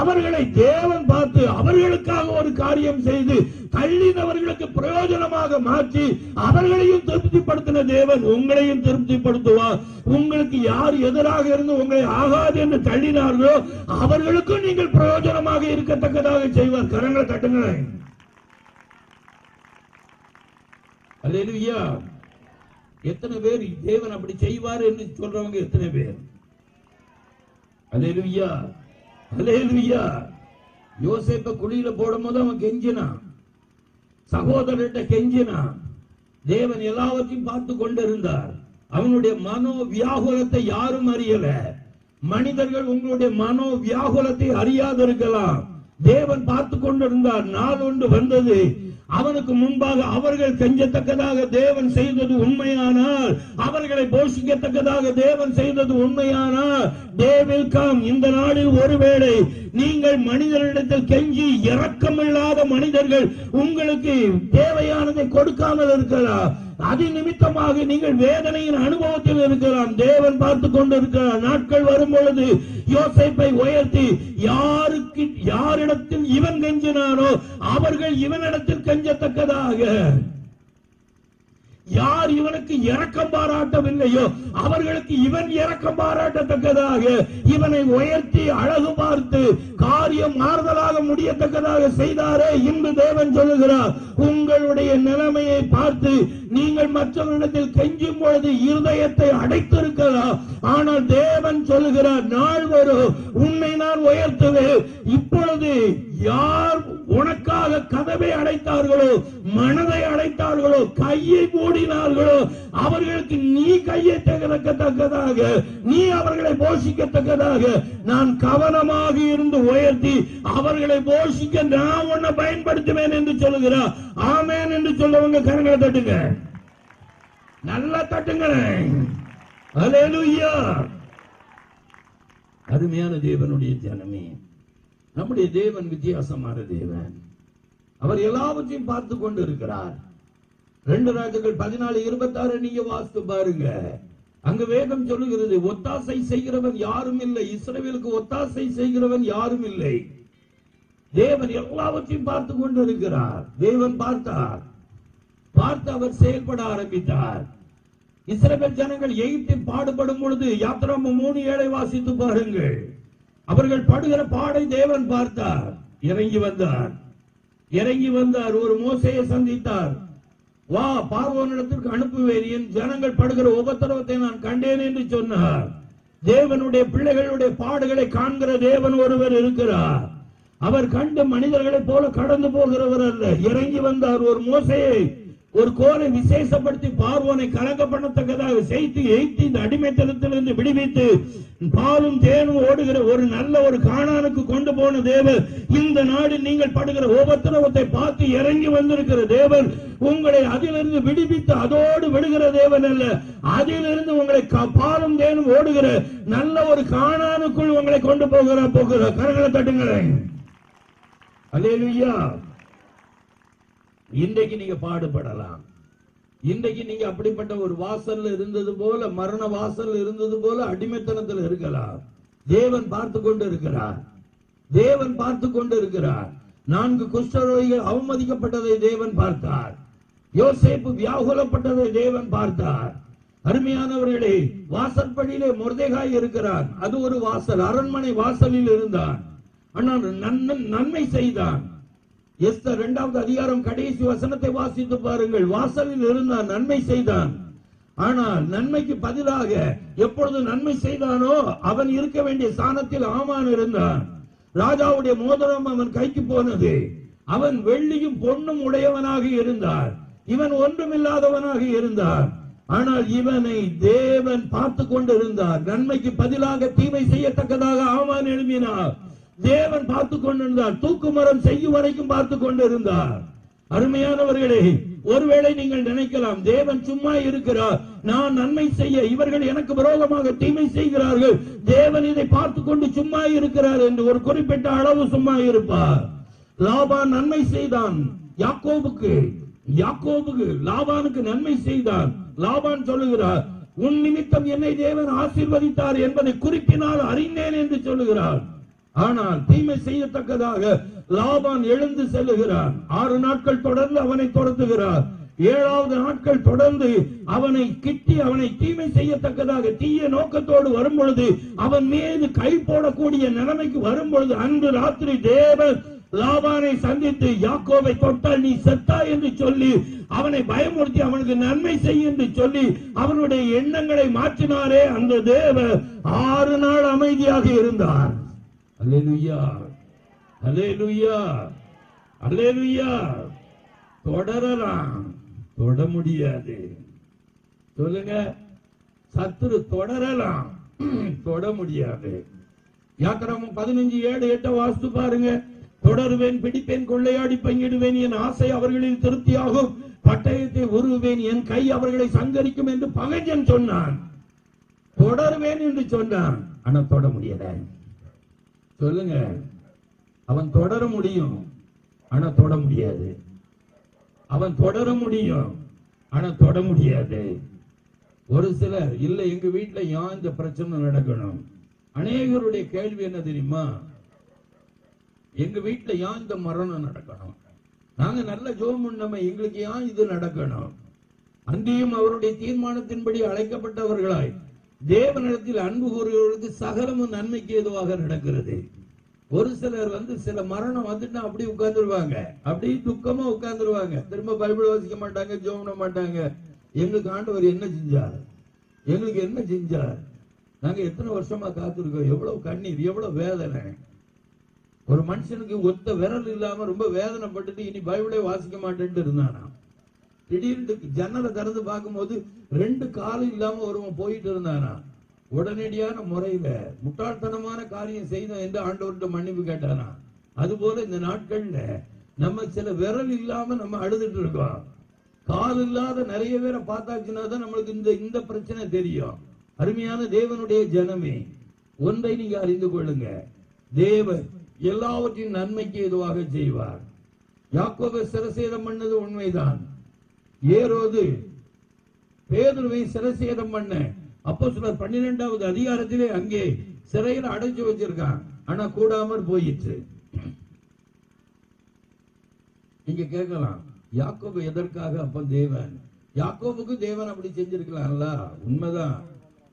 அவர்களை தேவன் பார்த்து அவர்களுக்காக ஒரு காரியம் செய்து தள்ளினவர்களுக்கு பிரயோஜனமாக மாற்றி அவர்களையும் திருப்திப்படுத்தின தேவன் உங்களையும் திருப்திப்படுத்துவார். உங்களுக்கு யார் எதிராக இருந்து உங்களை ஆகாது என்று தள்ளினார்களோ அவர்களுக்கும் நீங்கள் பிரயோஜனமாக இருக்கத்தக்கதாக செய்வார். கரங்களை தட்டுங்களேன். அல்லேலூயா. எத்தனை பேர் தேவன் அப்படி செய்வார் என்று சொல்றவங்க எத்தனை பேர்? அல்லேலூயா, அல்லேலூயா. யோசேப்பை குழியில போடும் போது அவன் கெஞ்சினான், சகோதரர்கிட்ட கெஞ்சினான். தேவன் எல்லாவற்றையும் பார்த்து கொண்டிருந்தார். அவனுடைய மனோ வியாகுலத்தை யாரும் அறியல. மனிதர்கள் உங்களுடைய மனோ வியாகுலத்தை அறியாதிருக்கலாம். தேவன் பார்த்து கொண்டிருந்தார். நாள் ஒன்று வந்தது, அவனுக்கு முன்பாக அவர்கள் கெஞ்சத்தக்கதாக தேவன் செய்தது உண்மையானால், அவர்களை போஷிக்கத்தக்கதாக தேவன் செய்தது உண்மையானால், தேவில் கம், இந்த நாளில் ஒருவேளை நீங்கள் மனிதர்களிடத்தில் கெஞ்சி இரக்கமில்லாத மனிதர்கள் உங்களுக்கு தேவையானதை கொடுக்காமல் இருக்கலாம். அது நிமித்தமாக நீங்கள் வேதனையின் அனுபவத்தில் இருக்கலாம். தேவன் பார்த்து கொண்டிருக்கிறார். நாட்கள் வரும் பொழுது யோசேப்பை உயர்த்தி யாரிடத்தில் இவன் கெஞ்சினானோ அவர்கள் இவனிடத்தில் கெஞ்சத்தக்கதாக, யார் இவனுக்கு இரக்கம் பாராட்டவில்லையோ அவர்களுக்கு இவன் இரக்கம் பாராட்டத்தக்கதாக இவனை உயர்த்தி அழகு பார்த்து காரியம் மாறுதலாக முடியத்தக்கதாக செய்தாரே. இன்று தேவன் சொல்லுகிறார், உங்களுடைய நிலைமையை பார்த்து நீங்கள் மற்றவர்களிடத்தில் கெஞ்சும் பொழுது இருதயத்தை அடைத்திருக்கலாம். ஆனால் தேவன் சொல்லுகிறார், நாள் வரும் உன்னை நான் உயர்த்துவேன். இப்பொழுது யார் உனக்காக கதவை அடைத்தார்களோ, மனதை அடைத்தார்களோ, கையை மூடினார்களோ அவர்களுக்கு நீ கையை தகதக்கத்தக்கதாக, நீ அவர்களை போஷிக்கத்தக்கதாக நான் கவனமாக இருந்து உயர்த்தி அவர்களை போஷிக்க நான் உன்னை பயன்படுத்துவேன் என்று சொல்லுகிறார். ஆமென் என்று சொல்லவங்க கரங்களை தட்டுங்க, நல்லா தட்டுங்களேன். அல்லேலூயா. அருமையான தேவனுடைய ஜனமே, நம்முடைய தேவன் வித்தியாசமான தேவன். அவர் எல்லாவற்றையும் பார்த்து கொண்டு இருக்கிறார். 2 ராஜாக்கள் 14:26 நீங்க வாசித்து பாருங்க. அங்கு வேதம் சொல்லுகிறது, ஒத்தாசை செய்கிறவன் யாரும் இல்லை, இஸ்ரவேலுக்கு ஒத்தாசை செய்கிறவன் யாரும் இல்லை. தேவன் எல்லாவற்றையும் பார்த்து கொண்டு இருக்கிறார். தேவன் பார்த்தார், பார்த்து அவர் செயல்பட ஆரம்பித்தார். இஸ்ரவேல் ஜனங்கள் எகிப்தில் பாடுபடும் பொழுது யாத்திராகமம் 3:7 வாசித்து பாருங்கள். அவர்கள் படுகிற பாடை தேவன் பார்த்தார். இறங்கி வந்தார். ஒரு மோசேயை சந்தித்தார். வா, பார்வோனிடத்திற்கு அனுப்புவேன், என் ஜனங்கள் படுகிற உபத்திரவத்தை நான் கண்டேன் என்று சொன்னார். தேவனுடைய பிள்ளைகளுடைய பாடுகளை காண்கிற தேவன் ஒருவர் இருக்கிறார். அவர் கண்டு மனிதர்களைப் போல கடந்து போகிறவர் அல்ல. இறங்கி வந்தார். ஒரு மோசேயை, ஒரு கோலை விசேஷப்படுத்தி பார்வோனை கலங்க பண்ணத்தக்கதாக செய்து எய்தி இந்த அடிமைத்தனத்திலிருந்து விடுவித்து பாலும் தேனும் ஓடுகிற ஒரு நல்ல ஒரு கானானுக்கு கொண்டு போன தேவன், இந்த நாடில் நீங்கள் படுகிற உபத்திரவத்தை பார்த்து இறங்கி வந்திருக்கிற தேவன், உங்களை அதிலிருந்து விடுவித்து அதோடு விடுகிற தேவன் அல்ல, அதிலிருந்து உங்களை பாலும் தேனும் ஓடுகிற நல்ல ஒரு கானானுக்குள் உங்களை கொண்டு போகிற கரங்களை தட்டுங்களேன். அல்லேலூயா. இன்றைக்கு நீங்க பாடுபடலாம். இன்றைக்கு நீங்க அப்படிப்பட்ட ஒரு வாசல்ல இருந்தது போல, மரண வாசல் இருந்தது போல அடிமைத்தனத்தில் இருக்கலாம். தேவன் பார்த்து கொண்டு இருக்கிறார். தேவன் பார்த்து கொண்டு இருக்கிறார். 4 குஷ்டரோகிகள் அவமதிக்கப்பட்டதை தேவன் பார்த்தார். யோசேப்பு வியாகுலப்பட்டதை தேவன் பார்த்தார். அருமையானவர்களே, வாசற்படியிலே மொர்தெகாய் இருக்கிறான். அது ஒரு வாசல், அரண்மனை வாசலில் இருந்தான். ஆனால் நன்மை செய்தான். எஸ்தர் 2வது அதிகாரம் கடைசி வசனத்தை வாசித்து பாருங்கள். வாசலில் இருந்தான், நன்மை செய்தான். ஆனால் நன்மைக்கு பதிலாக எப்பொழுது நன்மை செய்தானோ அவன் இருக்க வேண்டிய ஸ்தானத்தில் ஆமான் இருந்தான். ராஜாவுடைய மோதிரம் அவன் கைக்கு போனது. அவன் வெள்ளியும் பொன்னும் உடையவனாக இருந்தான். இவன் ஒன்றுமில்லாதவனாக இருந்தான். ஆனால் இவனை தேவன் பார்த்து கொண்டிருந்தார். நன்மைக்கு பதிலாக தீமை செய்யத்தக்கதாக ஆமான் எழுப்பினார். தேவன் பார்த்து கொண்டிருந்தார். தூக்கு மரம் செய்யும் வரைக்கும் பார்த்து கொண்டிருந்தார். அருமையானவர்களே, ஒருவேளை நீங்கள் நினைக்கலாம், தேவன் சும்மா இருக்கிறார், நான் நன்மை செய்ய இவர்கள் எனக்கு விரோதமாக தீமை செய்கிறார்கள், தேவன் இதை பார்த்து கொண்டு சும்மா இருக்கிறார் என்று ஒரு குறிப்பிட்ட அளவு சும்மா இருப்பார். லாபான் நன்மை செய்தான் யாக்கோபுக்கு. லாபானுக்கு நன்மை செய்தான். லாபான் சொல்லுகிறார், உன் நிமித்தம் என்னை தேவன் ஆசீர்வதித்தார் என்பதை குறிப்பினால் அறிந்தேன் என்று சொல்லுகிறார். ஆனால் தீமை செய்யத்தக்கதாக லாபான் எழுந்து செல்லுகிறார். 6 நாட்கள் தொடர்ந்து அவனை துரத்துகிறார். 7வது நாட்கள் தொடர்ந்து அவனை கிட்டி அவனை தீமை செய்யத்தக்கதாக தீய நோக்கத்தோடு வரும் பொழுது, அவன் மீது கை போடக்கூடிய நிலைமைக்கு வரும் பொழுது, அன்று ராத்திரி தேவன் லாபானை சந்தித்து யாக்கோபை தொட்டால் நீ செத்தாய் என்று சொல்லி அவனை பயமுறுத்தி அவனுக்கு நன்மை செய் என்று சொல்லி அவனுடைய எண்ணங்களை மாற்றினாரே, அந்த தேவன் 6 நாள் அமைதியாக இருந்தார். அல்லேலூயா, அல்லேலூயா, அல்லேலூயா. தொடரலாம், தொட முடியாது. சொல்லுங்க, சத்துரு தொடரலாம், தொட முடியாது. யாத்திராகமம் 15:7-8 வாசித்து பாருங்க. தொடருவேன், பிடிப்பேன், கொள்ளையாடி பங்கிடுவேன், என் ஆசை அவர்களில் திருப்தியாகும், பட்டயத்தை உருவேன், என் கை அவர்களை சங்கரிக்கும் என்று பகைஞன் சொன்னான். தொடருவேன் என்று சொன்னான், ஆனா தொட முடியல. சொல்லுங்க, அவன் தொடர முடியும், ஆனா தொட முடியாது. அவன் தொடர முடியும், ஆனா தொட முடியாது. ஒரு சிலர் இல்ல, எங்க வீட்டுல ஏன் இந்த பிரச்சனை நடக்கணும்? அநேகருடைய கேள்வி என்ன தெரியுமா? எங்க வீட்டுல ஏன் இந்த மரணம் நடக்கணும்? நாங்க நல்ல ஜெபம் பண்ணோமே, எங்களுக்கு ஏன் இது நடக்கணும்? அங்கேயும் அவருடைய தீர்மானத்தின்படி அழைக்கப்பட்டவர்களாய் தேவனிடத்தில் அன்பு கூறுவதற்கு சகலமும் நன்மைக்கு ஏதுவாக நடக்கிறது. ஒரு சிலர் சில மரணம் வந்துட்டா அப்படி உட்கார்ந்துருவாங்க, அப்படி துக்கமா உட்கார்ந்துருவாங்க. திரும்ப பைபிள் வாசிக்க மாட்டாங்க, ஜெபம் பண்ண மாட்டாங்க. எங்களுக்கு ஆண்டவர் என்ன செஞ்சார், எங்களுக்கு என்ன செஞ்சார், நாங்க எத்தனை வருஷமா காத்திருக்கோம், எவ்வளவு கண்ணீர், எவ்வளவு வேதனை. ஒரு மனுஷனுக்கு ஒத்த விரல் இல்லாம ரொம்ப வேதனைப்பட்டுட்டு இனி பைபிளே வாசிக்க மாட்டேன்ட்டு இருந்தானா. திடீர்னு ஜன்னலை திறந்து பார்க்கும் போது 2 காலம் இல்லாம ஒருவன் போயிட்டு இருந்தானா. உடனடியான முறையில முட்டாள்தனமான காரியம் செய்தோம் என்று ஆண்டவர்கிட்ட மன்னிப்பு கேட்டானா. அது போல இந்த நாட்கள்ல நம்ம சில விரல் இல்லாம நம்ம அழுதுட்டு இருக்கோம். கால் இல்லாத நிறைய பேரை பார்த்தாச்சுன்னா தான் நம்மளுக்கு இந்த பிரச்சனை தெரியும். அருமையான தேவனுடைய ஜனமே, ஒன்றை நீங்க அறிந்து கொள்ளுங்க, தேவன் எல்லாவற்றின் நன்மைக்கு எதுவாக செய்வார். யாக்கோபை சிரசேதம் பண்ணது உண்மைதான். ஏரோது பேதுருவை சிரசேதம் பண்ண அப்போஸ்தலர் 12வது அதிகாரத்திலே அங்கே சிறையில் அடைச்சு வச்சிருக்கான். ஆனா கூடாமற் போயிற்று. நீங்க கேட்கலாம், யாக்கோபு எதற்காக அப்ப தேவன்? யாக்கோபுக்கு தேவன் அப்படி செஞ்சிருக்கலாம்ல, உண்மைதான்.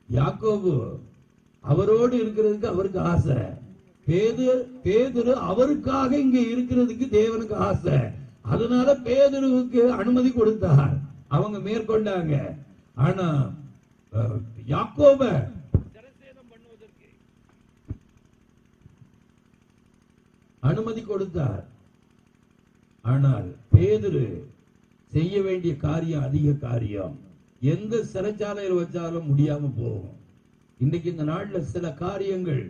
யாக்கோபு அவரோடு இருக்கிறதுக்கு அவருக்கு ஆசை. பேதுரு அவருக்காக இங்க இருக்கிறதுக்கு தேவனுக்கு ஆசை. அதனால பேதுருவுக்கு அனுமதி கொடுத்தார், அவங்க மேற்கொண்டாங்க. ஆனா யாக்கோப பண்ணுவதற்கு அனுமதி கொடுத்தார். ஆனால் பேதுரு செய்ய வேண்டிய காரியம் அதிக காரியம். எந்த சிறைச்சாலையில் வச்சாலும் முடியாம போகும். இன்னைக்கு இந்த நாட்டுல சில காரியங்கள்,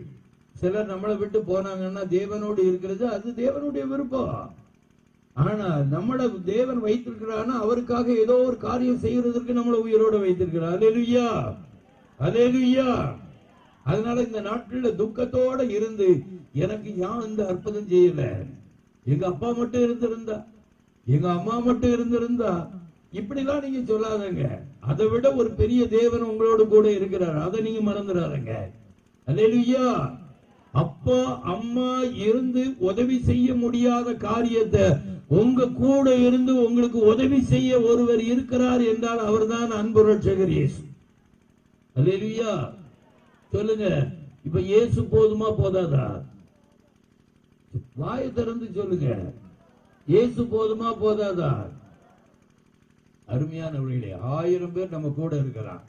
சிலர் நம்மளை விட்டு போனாங்கன்னா தேவனோடு இருக்கிறது அது தேவனுடைய விருப்பம். ஆனா நம்மள தேவன் வைத்திருக்கிறான்னா அவருக்காக ஏதோ ஒரு காரியம் செய்யறதற்கு நம்மள உயிரோட வைத்திருக்கிறார். அல்லேலூயா, அல்லேலூயா. அதனால இந்த நாட்கள்ல துக்கத்தோட இருந்து எனக்கு ஏன் இந்த அற்புதம் செய்யல, எங்க அப்பா மட்டும் இருந்திருந்தா, எங்க அம்மா மட்டும் இருந்திருந்தா, இப்படிலாம் நீங்க சொல்லாதங்க. அதை விட ஒரு பெரிய தேவன் உங்களோட கூட இருக்கிறார், அதை நீங்க மறந்துடாதங்க. அல்லேலூயா. அப்பா அம்மா இருந்து உதவி செய்ய முடியாத காரியத்தை உங்க கூட இருந்து உங்களுக்கு உதவி செய்ய ஒருவர் இருக்கிறார் என்றால் அவர்தான் அன்பு ரட்சகர் இயேசு. அல்லேலூயா சொல்லுங்க. இப்ப இயேசு போதுமா போதாதா? வாயை திறந்து சொல்லுங்க. இயேசு போதுமா போதாதா? அருமையானவர்களே, 1000 பேர் நம்ம கூட இருக்கலாம்.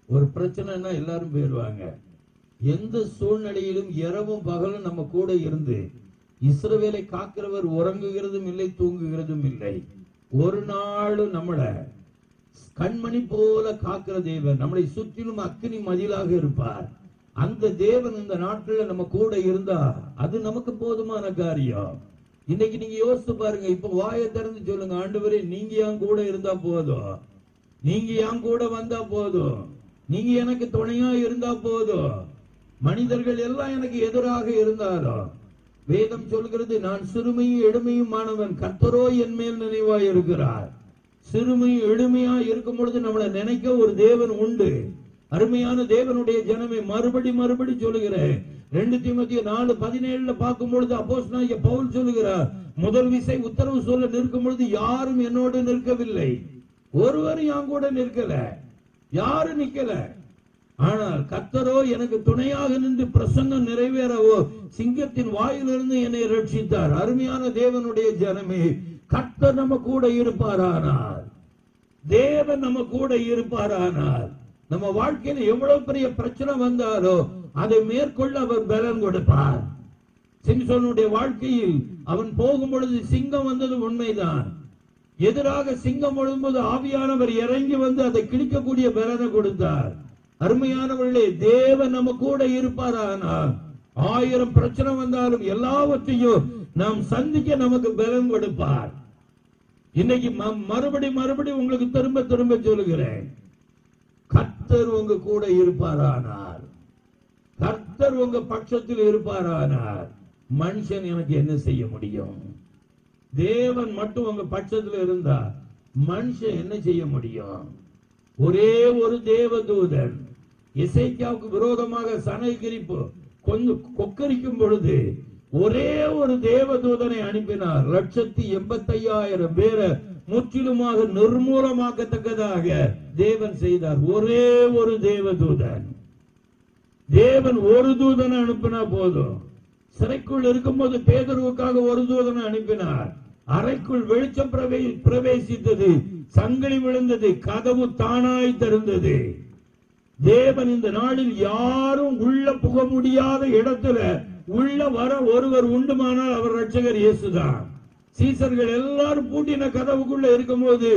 ஒரு பிரச்சனைனா எல்லாரும் போயிடுவாங்க. எந்த சூழ்நிலையிலும் இரவும் பகலும் நம்ம கூட இருந்து இஸ்ரவேலை காக்கிறவர் உறங்குகிறதும் இல்லை, தூங்குகிறதும் இல்லை. ஒரு நாளும் நம்மளை கண்மணி போல காக்கிற தேவன், நம்மளை சுற்றிலும் அக்கினி மதிலாக இருப்பார். அந்த தேவன் இந்த நாட்கள்ல நம்ம கூட இருந்தா அது நமக்கு போதுமான காரியம். இன்னைக்கு நீங்க யோசித்து பாருங்க. இப்ப வாயை திறந்து சொல்லுங்க, ஆண்டவரே நீங்க என் கூட இருந்தா போதும், நீங்க என் கூட வந்தா போதும், நீங்க எனக்கு துணையா இருந்தா போதும். மனிதர்கள் எல்லாம் எனக்கு எதிராக இருந்தாலும் வேதம் சொல்கிறது, நான் சிறுமையும் எளிமையுமானவன், கர்த்தரோ என் மேல் நினைவாய் இருக்கிறார். சிறுமையும் எளிமையா இருக்கும் பொழுது நம்மளை நினைக்க ஒரு தேவன் உண்டு. அருமையான தேவனுடைய ஜனமே, மறுபடி சொல்லுகிறேன். 2 தீமோத்தேயு 4:17 பார்க்கும் பொழுது அப்போஸ்தலனாகிய பவுல் சொல்லுகிறார், முதல் விசை உத்தரவு சொல்ல நிற்கும் பொழுது யாரும் என்னோடு நிற்கவில்லை, ஒருவரும் என் கூட நிற்கல, யாரும் நிக்கல. ஆனால் கர்த்தரோ எனக்கு துணையாக நின்று பிரசங்கம் நிறைவேறவோ சிங்கத்தின் வாயிலிருந்து என்னை ரட்சித்தார். அருமையான தேவனுடைய ஜனமே, கர்த்தர் நம்ம கூட இருப்பாரானால், தேவன் நம்ம கூட இருப்பாரானால், நம்ம வாழ்க்கையில் எவ்வளவு பெரிய பிரச்சனை வந்தாலோ அதை மேற்கொள்ள அவர் பலன் கொடுப்பார். சிம்சோனுடைய வாழ்க்கையில் அவன் போகும் பொழுது சிங்கம் வந்தது உண்மைதான். எதிராக சிங்கம் எழும்போது ஆவியானவர் இறங்கி வந்து அதை கிழிக்கக்கூடிய பலனை கொடுத்தார். அருமையானவர்களே, தேவன் நம்ம கூட இருப்பாரானால் 1000 பிரச்சனை வந்தாலும் எல்லாவற்றையும் நாம் சந்திக்க நமக்கு பலன் கொடுப்பார். இன்னைக்கு மறுபடி உங்களுக்கு திரும்ப சொல்லுகிறேன், கர்த்தர் உங்க கூட இருப்பாரானால், கர்த்தர் உங்க பட்சத்தில் இருப்பாரானால் மனுஷன் எனக்கு என்ன செய்ய முடியும்? தேவன் மட்டும் உங்க பட்சத்தில் இருந்தா மனுஷன் என்ன செய்ய முடியும்? ஒரே ஒரு தேவதூதன் எசேக்கியாவுக்கு விரோதமாக சனகிரிப்பு கொஞ்சம் கொக்கரிக்கும் பொழுது ஒரே ஒரு தேவதூதனை அனுப்பினார். 185,000 பேரை முற்றிலுமாக நிர்மூலமாக்கத்தக்கதாக தேவன் செய்தார். ஒரே ஒரு தேவதூதன். தேவன் ஒரு தூதனை அனுப்பினா போதும். சிறைக்குள் இருக்கும்போது பேதுருவுக்காக ஒரு தூதனை அனுப்பினார். அறைக்குள் வெளிச்சம் பிரவேசித்தது, சங்கிலி விழுந்தது, கதவு தானாய் திறந்தது. தேவன் இந்த நாளில் யாரும் உள்ள புக முடியாத இடத்துல உள்ள வர ஒருவர் உண்டுமானால் அவர் ரட்சகர் இயேசுதான். சீசர்கள் எல்லாரும் பூட்டின கதவுக்குள்ள இருக்கும் போது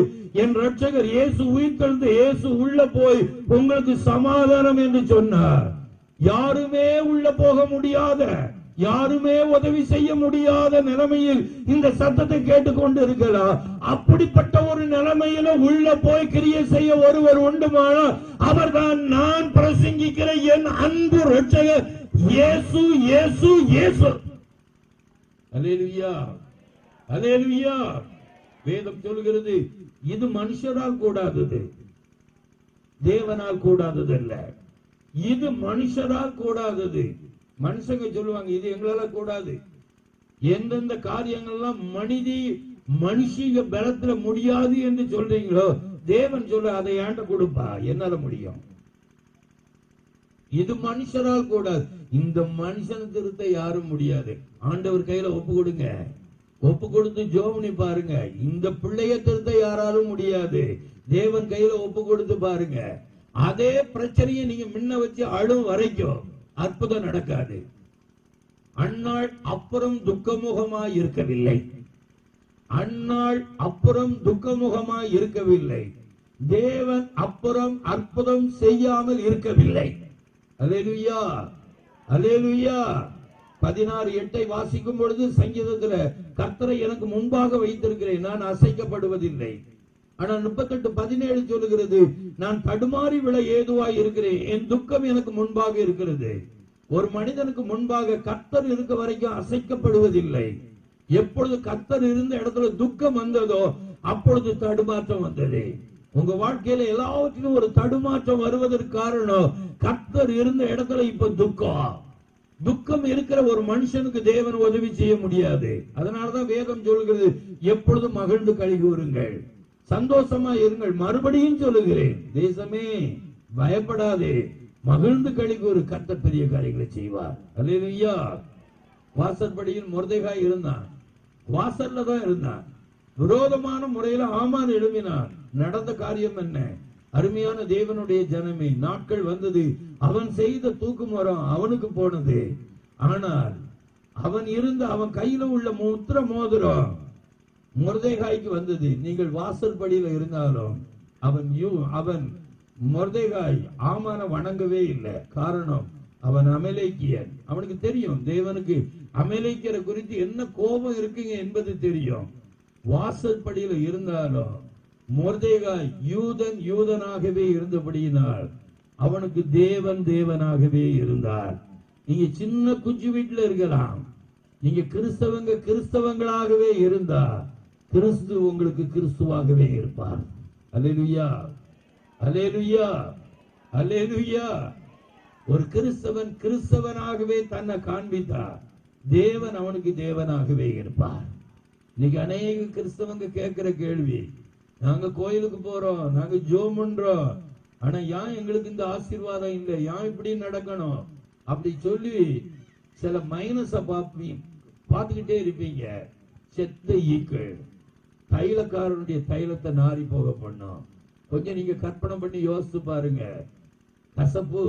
என் ரட்சகர் இயேசு உயிர்த்தெழுந்து இயேசு உள்ள போய் உங்களுக்கு சமாதானம் என்று சொன்னார். யாருமே உள்ள போக முடியாத, யாருமே உதவி செய்ய முடியாத நிலைமையில் இந்த சத்தத்தை கேட்டுக்கொண்டு இருக்கலாம். அப்படிப்பட்ட ஒரு நிலைமையில உள்ள போய் கிரியை செய்ய ஒருவர் உண்டுமானால் அவர்தான் நான் பிரசங்கிக்கிற என் அன்பு ரட்சகர் இயேசு இயேசு இயேசு. அல்லேலூயா அல்லேலூயா. வேதம் சொல்கிறது, இது மனுஷரால் கூடாதது, தேவனால் கூடாதது அல்ல. இது மனுஷரால் கூடாதது. மனுஷங்க சொல்லுவாங்க இது எங்களால கூடாது. எந்தெந்த காரியங்கள்லாம் மனுஷிக பலத்துல முடியாது என்று சொல்றீங்களோ தேவன் சொல்ல அதை ஏண்ட கொடுப்பா, என்னால முடியும். இது மனுஷரால் கூடாது. இந்த மனுஷன் திருத்த யாரும் முடியாது. ஆண்டவர் கையில ஒப்பு கொடுங்க, ஒப்பு கொடுத்து ஜோமனி பாருங்க. இந்த பிள்ளைய திருத்த யாராலும் முடியாது. தேவன் கையில ஒப்பு கொடுத்து பாருங்க. அதே பிரச்சனையை நீங்க முன்ன வச்சு அழும் வரைக்கும் அற்புதம் நடக்காது. அந்நாள் அப்புறம் துக்கமுகமாய் இருக்கவில்லை, அந்நாள் அப்புறம் துக்கமுகமாய் இருக்கவில்லை. தேவன் அப்புறம் அற்புதம் செய்யாமல் இருக்கவில்லை. அல்லேலூயா அல்லேலூயா. 16:8 வாசிக்கும் பொழுது சங்கீதத்துல கர்த்தரை எனக்கு முன்பாக வைத்திருக்கிறேன், நான் அசைக்கப்படுவதில்லை. ஆனால் 38:17 சொல்லுகிறது, நான் தடுமாறி விழ ஏதுவாய் இருக்கிறேன், என் துக்கம் எனக்கு முன்பாக இருக்கிறது. ஒரு மனிதனுக்கு முன்பாக கர்த்தர் இருக்க வரைக்கும் அசைக்கப்படுவதில்லை. எப்பொழுது கர்த்தர் இருந்த இடத்துல துக்கம் வந்ததோ அப்பொழுது தடுமாற்றம் வந்தது. உங்க வாழ்க்கையில எல்லாவற்றிலும் ஒரு தடுமாற்றம் வருவதற்கு காரணம் கர்த்தர் இருந்த இடத்துல இப்ப துக்கம் இருக்கிற ஒரு மனுஷனுக்கு தேவன் உதவி செய்ய முடியாது. அதனாலதான் வேதம் சொல்கிறது, எப்பொழுதும் மகிழ்ந்து களி கூறுங்கள், சந்தோஷமா இருங்கள். மறுபடியும் சொல்லுகிறேன், தேசமே பயப்படாதே, மகிழ்ந்து களிக்கூறு, கர்த்தர் பெரிய காரியங்களை செய்வார். அல்லேலூயா. வாசற்படியில் மொர்தெகாய் இருந்தான், வாசல்ல தான் இருந்தான். விரோதமான முறையில ஆமான் எழுப்பினான். நடந்த காரியம் என்ன? அருமையான தேவனுடைய ஜனமே, நாட்கள் வந்தது, அவன் செய்த தூக்கு மரம் அவனுக்கு போனது. ஆனால் அவன் இருந்த அவன் கையில உள்ள முத்திர மோதிரம் மொர்தெகாய்க்கு வந்தது. நீங்கள் வாசற்படியில இருந்தாலும் அவன் மொர்தெகாய் ஆமான வணங்கவே இல்லை. காரணம், அவன் அமலேக்கியன். அவனுக்கு தெரியும் தேவனுக்கு அமலேக்கியரை குறித்து என்ன கோபம் இருக்குங்க என்பது தெரியும். வாசற்படியில இருந்தாலும் மொர்தெகாய் யூதனாகவே இருந்தபடியினால் அவனுக்கு தேவனாகவே இருந்தார். நீங்க சின்ன குஞ்சு வீட்டுல இருக்கலாம், நீங்க கிறிஸ்தவங்களாகவே இருந்தா கிறிஸ்து உங்களுக்கு கிறிஸ்துவாகவே இருப்பார். அல்லேலூயா, அல்லேலூயா, அல்லேலூயா. ஒரு கிறிஸ்தவனாகவே தன்னை காண்பித்தார், தேவன் அவனுக்கு தேவனாகவே இருப்பார். இன்னைக்கு அநேக கிறிஸ்தவங்க கேட்கிற கேள்வி, நாங்க கோயிலுக்கு போறோம், நாங்க ஜெபம் பண்றோம், ஆனா ஏன் எங்களுக்கு இந்த ஆசீர்வாதம் இல்லை, ஏன் இப்படி நடக்கணும் அப்படி சொல்லி சில மைனஸ பார்த்துக்கிட்டே இருப்பீங்க. செத்த ஈக்கள் தைலக்காரனுடைய தைலத்தை நாரி போக பண்ணும். கொஞ்சம் நீங்க கற்பனை பண்ணி யோசித்து பாருங்க. கசப்பு,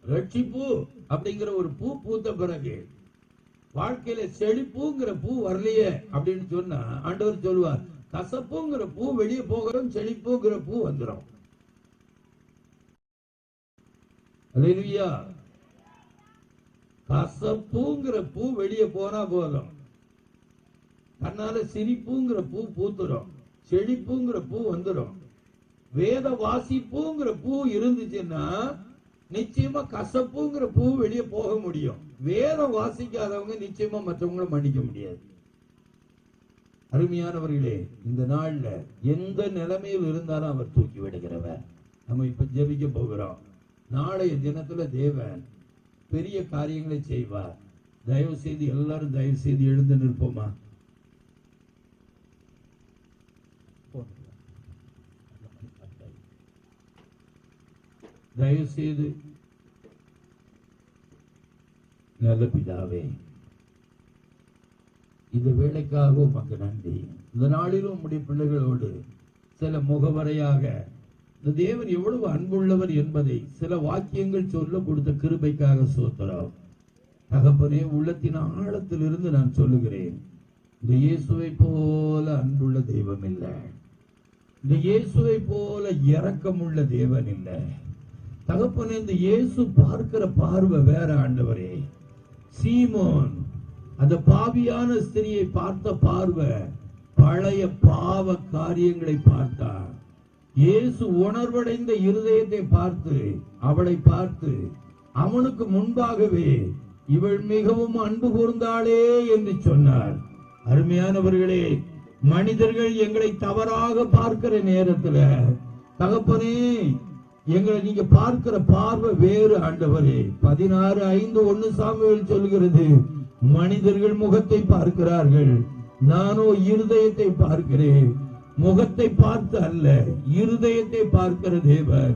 ரட்சிப்பு அப்படிங்கிற ஒரு பூ பூத்த பிறகு வாழ்க்கையில செழிப்புங்கிற பூ வரலையே அப்படின்னு சொன்னா ஆண்டவர் சொல்லுவார், கசப்புங்கிற பூ வெளியே போகிறோம், செழிப்புங்கிற பூ வந்துடும். அல்லேலூயா. கசப்புங்கிற பூ வெளியே போனா போதும், தன்னால சிரிப்புங்கிற பூ பூத்துடும், செழிப்புங்கிற பூ வந்துடும். வேத வாசிப்புங்கிற பூ இருந்துச்சுன்னா நிச்சயமா கசப்புங்கிற பூ வெளியே போக முடியும். வேதம் வாசிக்காதவங்க நிச்சயமா மற்றவங்களை மன்னிக்க முடியாது. அருமையானவர்களே, இந்த நாள்ல எந்த நிலைமையில் இருந்தாலும் அவர் தூக்கி விடுகிறவர். நம்ம இப்ப ஜெபிக்க போகிறோம். நாளைய தினத்துல தேவன் பெரிய காரியங்களை செய்வார். தயவு செய்து எல்லாரும் தயவு செய்து எழுந்து நிற்போமா? தயவு செய்து. நல்ல பிதாவே, இந்த வேலைக்காக உமக்கு நன்றி. இந்த நாளிலும் உம்முடைய பிள்ளைகளோடு சில முகவரையாக இந்த தேவன் எவ்வளவு அன்புள்ளவர் என்பதை சில வாக்கியங்கள் சொல்ல கொடுத்த கிருபைக்காக ஸ்தோத்திரம். தகப்பனே, உள்ளத்தின் ஆழத்திலிருந்து நான் சொல்லுகிறேன், இந்த இயேசுவை போல அன்புள்ள தெய்வம் இல்லை, இந்த இயேசுவை போல இரக்கமுள்ள தேவன் இல்லை. தகப்பனே, இந்த இயேசு பார்க்கிற பார்வை வேற. ஆண்டவரே, சீமோன் அந்த பாவியான ஸ்திரியை பார்த்த பார்வை பழைய பாவ காரியங்களை பார்த்தார். இயேசு உணர்வடைந்த இருதயத்தை பார்த்து அவளை பார்த்து அவனுக்கு முன்பாகவே இவள் மிகவும் அன்பு கூர்ந்தாளே என்று சொன்னார். அருமையானவர்களே, மனிதர்கள் எங்களை தவறாக பார்க்கிற நேரத்துல தகப்பனே, எங்களை நீங்க பார்க்கிற பார்வை வேறு. ஆண்டவரே, 16:5 சாமுவேல் சொல்கிறது, மனிதர்கள் முகத்தை பார்க்கிறார்கள், நானோ இருதயத்தை பார்க்கிறேன். முகத்தை பார்த்து அல்ல, இருதயத்தை பார்க்கிற தேவன்.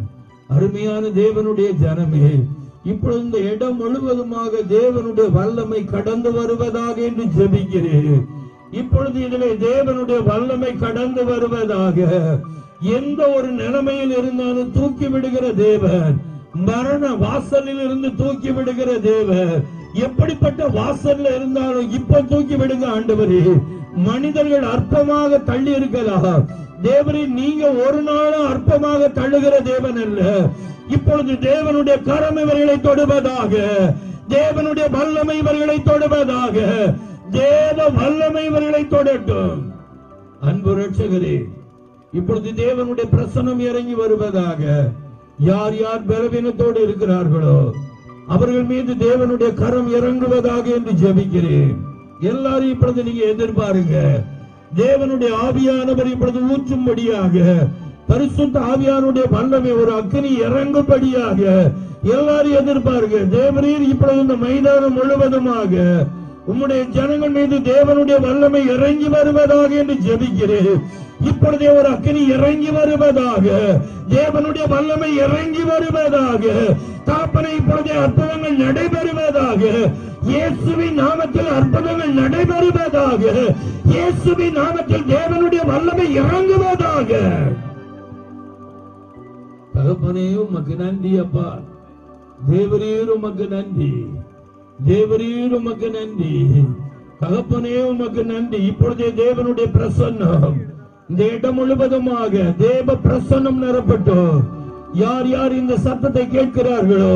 அருமையான தேவனுடைய ஜனமே, இப்பொழுது இந்த இடம் முழுவதுமாக தேவனுடைய வல்லமை கடந்து வருவதாக என்று ஜெபிக்கிறேன். இப்பொழுது இதிலே தேவனுடைய வல்லமை கடந்து வருவதாக. எந்த ஒரு நிலைமையில் இருந்தாலும் தூக்கி விடுகிற தேவன், மரண வாசலில் இருந்து தூக்கி விடுகிற தேவன். எப்படிப்பட்ட வாசல்ல இருந்தாலும் இப்ப தூக்கி விடுங்க ஆண்டவரே. மனிதர்கள் அற்பமாக தள்ளி இருக்கலாம், தேவரே நீங்க ஒரு நாளும் அற்பமாக தள்ளுகிற தேவன் அல்ல. இப்பொழுது தேவனுடைய கரம் இவர்களை தொடுவதாக, தேவனுடைய வல்லமை இவர்களை தொடுவதாக, தேவ வல்லமை இவர்களை தொடட்டும். அன்பு ரட்சகரே, இப்பொழுது தேவனுடைய பிரசன்னம் இறங்கி வருவதாக. யார் யார் பலவீனத்தோடு இருக்கிறார்களோ அவர்கள் மீது தேவனுடைய கரம் இறங்குவதாக என்று ஜெபிக்கிறேன். எல்லாரும் இப்பொழுது நீங்க எதிர்பாருங்க, தேவனுடைய ஆவியானவர் இப்பொழுது ஊற்றும்படியாக, பரிசுத்த ஆவியானுடைய வல்லமை ஒரு அக்கினி இறங்கும்படியாக எல்லாரும் எதிர்பாருங்க. தேவரீர் இப்பொழுது இந்த மைதானம் முழுவதுமாக உம்முடைய ஜனங்கள் மீது தேவனுடைய வல்லமை இறங்கி வருவதாக என்று ஜெபிக்கிறேன். இப்பொழுதே ஒரு அக்கினி இறங்கி வருவதாக, தேவனுடைய வல்லமை இறங்கி வருவதாக. தகப்பனே, இப்பொழுதே அற்புதங்கள் நடைபெறுவதாக. இயேசுவின் நாமத்தில் அற்புதங்கள் நடைபெறுவதாக. இயேசுவின் நாமத்தில் தேவனுடைய வல்லமை இறங்குவதாக. தகப்பனே, உமக்கு நன்றி அப்பா. தேவரீர் உமக்கு நன்றி. தேவரீர் உமக்கு நன்றி. தகப்பனே, உமக்கு நன்றி. இப்பொழுதே தேவனுடைய பிரசன்னம் இந்த இடம் முழுவதுமாக தேவ பிரசன்னம் நிரப்பட்டும். யார் யார் இந்த சத்தத்தை கேட்கிறார்களோ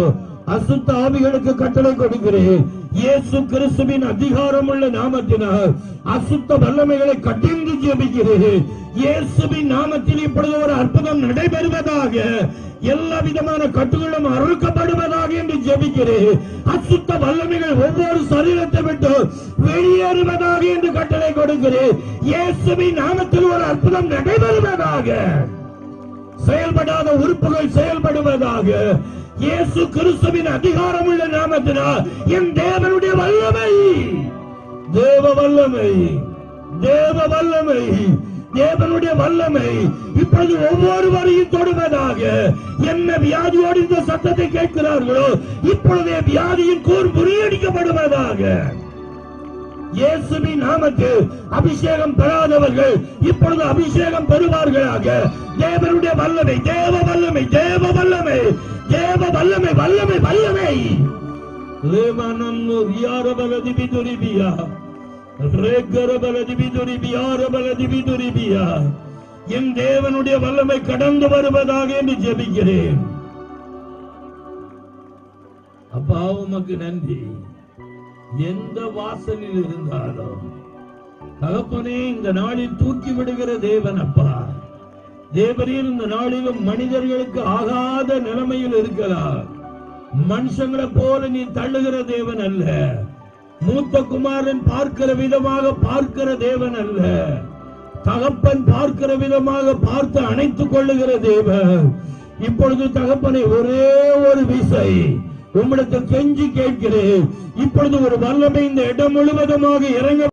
அசுத்த ஆவிகளுக்கு கட்டளை கொடுக்கிறேன். இயேசு கிறிஸ்துவின் அதிகாரம் உள்ள நாமத்தினால் அசுத்த வல்லமைகளை கட்டிந்து ஜெபிக்கிறேன். இயேசுவின் நாமத்தில் இப்பொழுது ஒரு அற்புதம் நடைபெறுவதாக. எல்லா விதமான கட்டுகளும் அறுக்கப்படுவதாக என்று ஜெபிக்கிறேன். அசுத்த வல்லமைகள் ஒவ்வொரு சரீரத்தை விட்டு வெளியேறுவதாக என்று கட்டளை கொடுக்கிறேன். இயேசுவின் நாமத்தில் ஒரு அற்புதம் நடைபெறுவதாக. செயல்படாத உறுப்புகள் செயல்படுவதாக. இயேசு கிறிஸ்துவின் அதிகாரம் உள்ள நாமத்தினால் என் தேவனுடைய வல்லமை, தேவ வல்லமை, தேவ வல்லமை, தேவனுடைய வல்லமை இப்பொழுது ஒவ்வொருவரையும் தொடுவதாக. என்ன வியாதியோடு இந்த சத்தத்தை கேட்கிறார்களோ இப்பொழுதே வியாதியின் கூர் முறியடிக்கப்படுவதாக. இயேசுவின் நாமத்தில் அபிஷேகம் பெறாதவர்கள் இப்பொழுது அபிஷேகம் பெறுவார்களாக. தேவனுடைய வல்லமை, தேவ வல்லமை, தேவ வல்லமை, தேவ வல்லமை, வல்லமை, வல்லமை. என் தேவனுடைய வல்லமை கடந்து வருவதாக என்று ஜெபிக்கிறேன். அப்பா, உமக்கு நன்றி. எந்த வாசலில் இருந்தாலும் தகப்பனே, இந்த நாளில் தூக்கி விடுகிற தேவன் அப்பா. தேவரீர் இந்த நாளிலும் மனிதர்களுக்கு ஆகாத நிலைமையில் இருக்கலாம். மனுஷங்களை போல நீ தள்ளுகிற தேவன் அல்ல. மூத்த குமாரன் பார்க்கிற விதமாக பார்க்கிற தேவன் அல்ல. தகப்பன் பார்க்கிற விதமாக பார்த்து அணைத்துக் கொள்ளுகிற தேவன். இப்பொழுது தகப்பனை ஒரே ஒரு விசை உம்மிடத்தில் கெஞ்சி கேட்கிறேன். இப்பொழுது ஒரு வல்லமை இந்த இடம் முழுவதுமாக இறங்க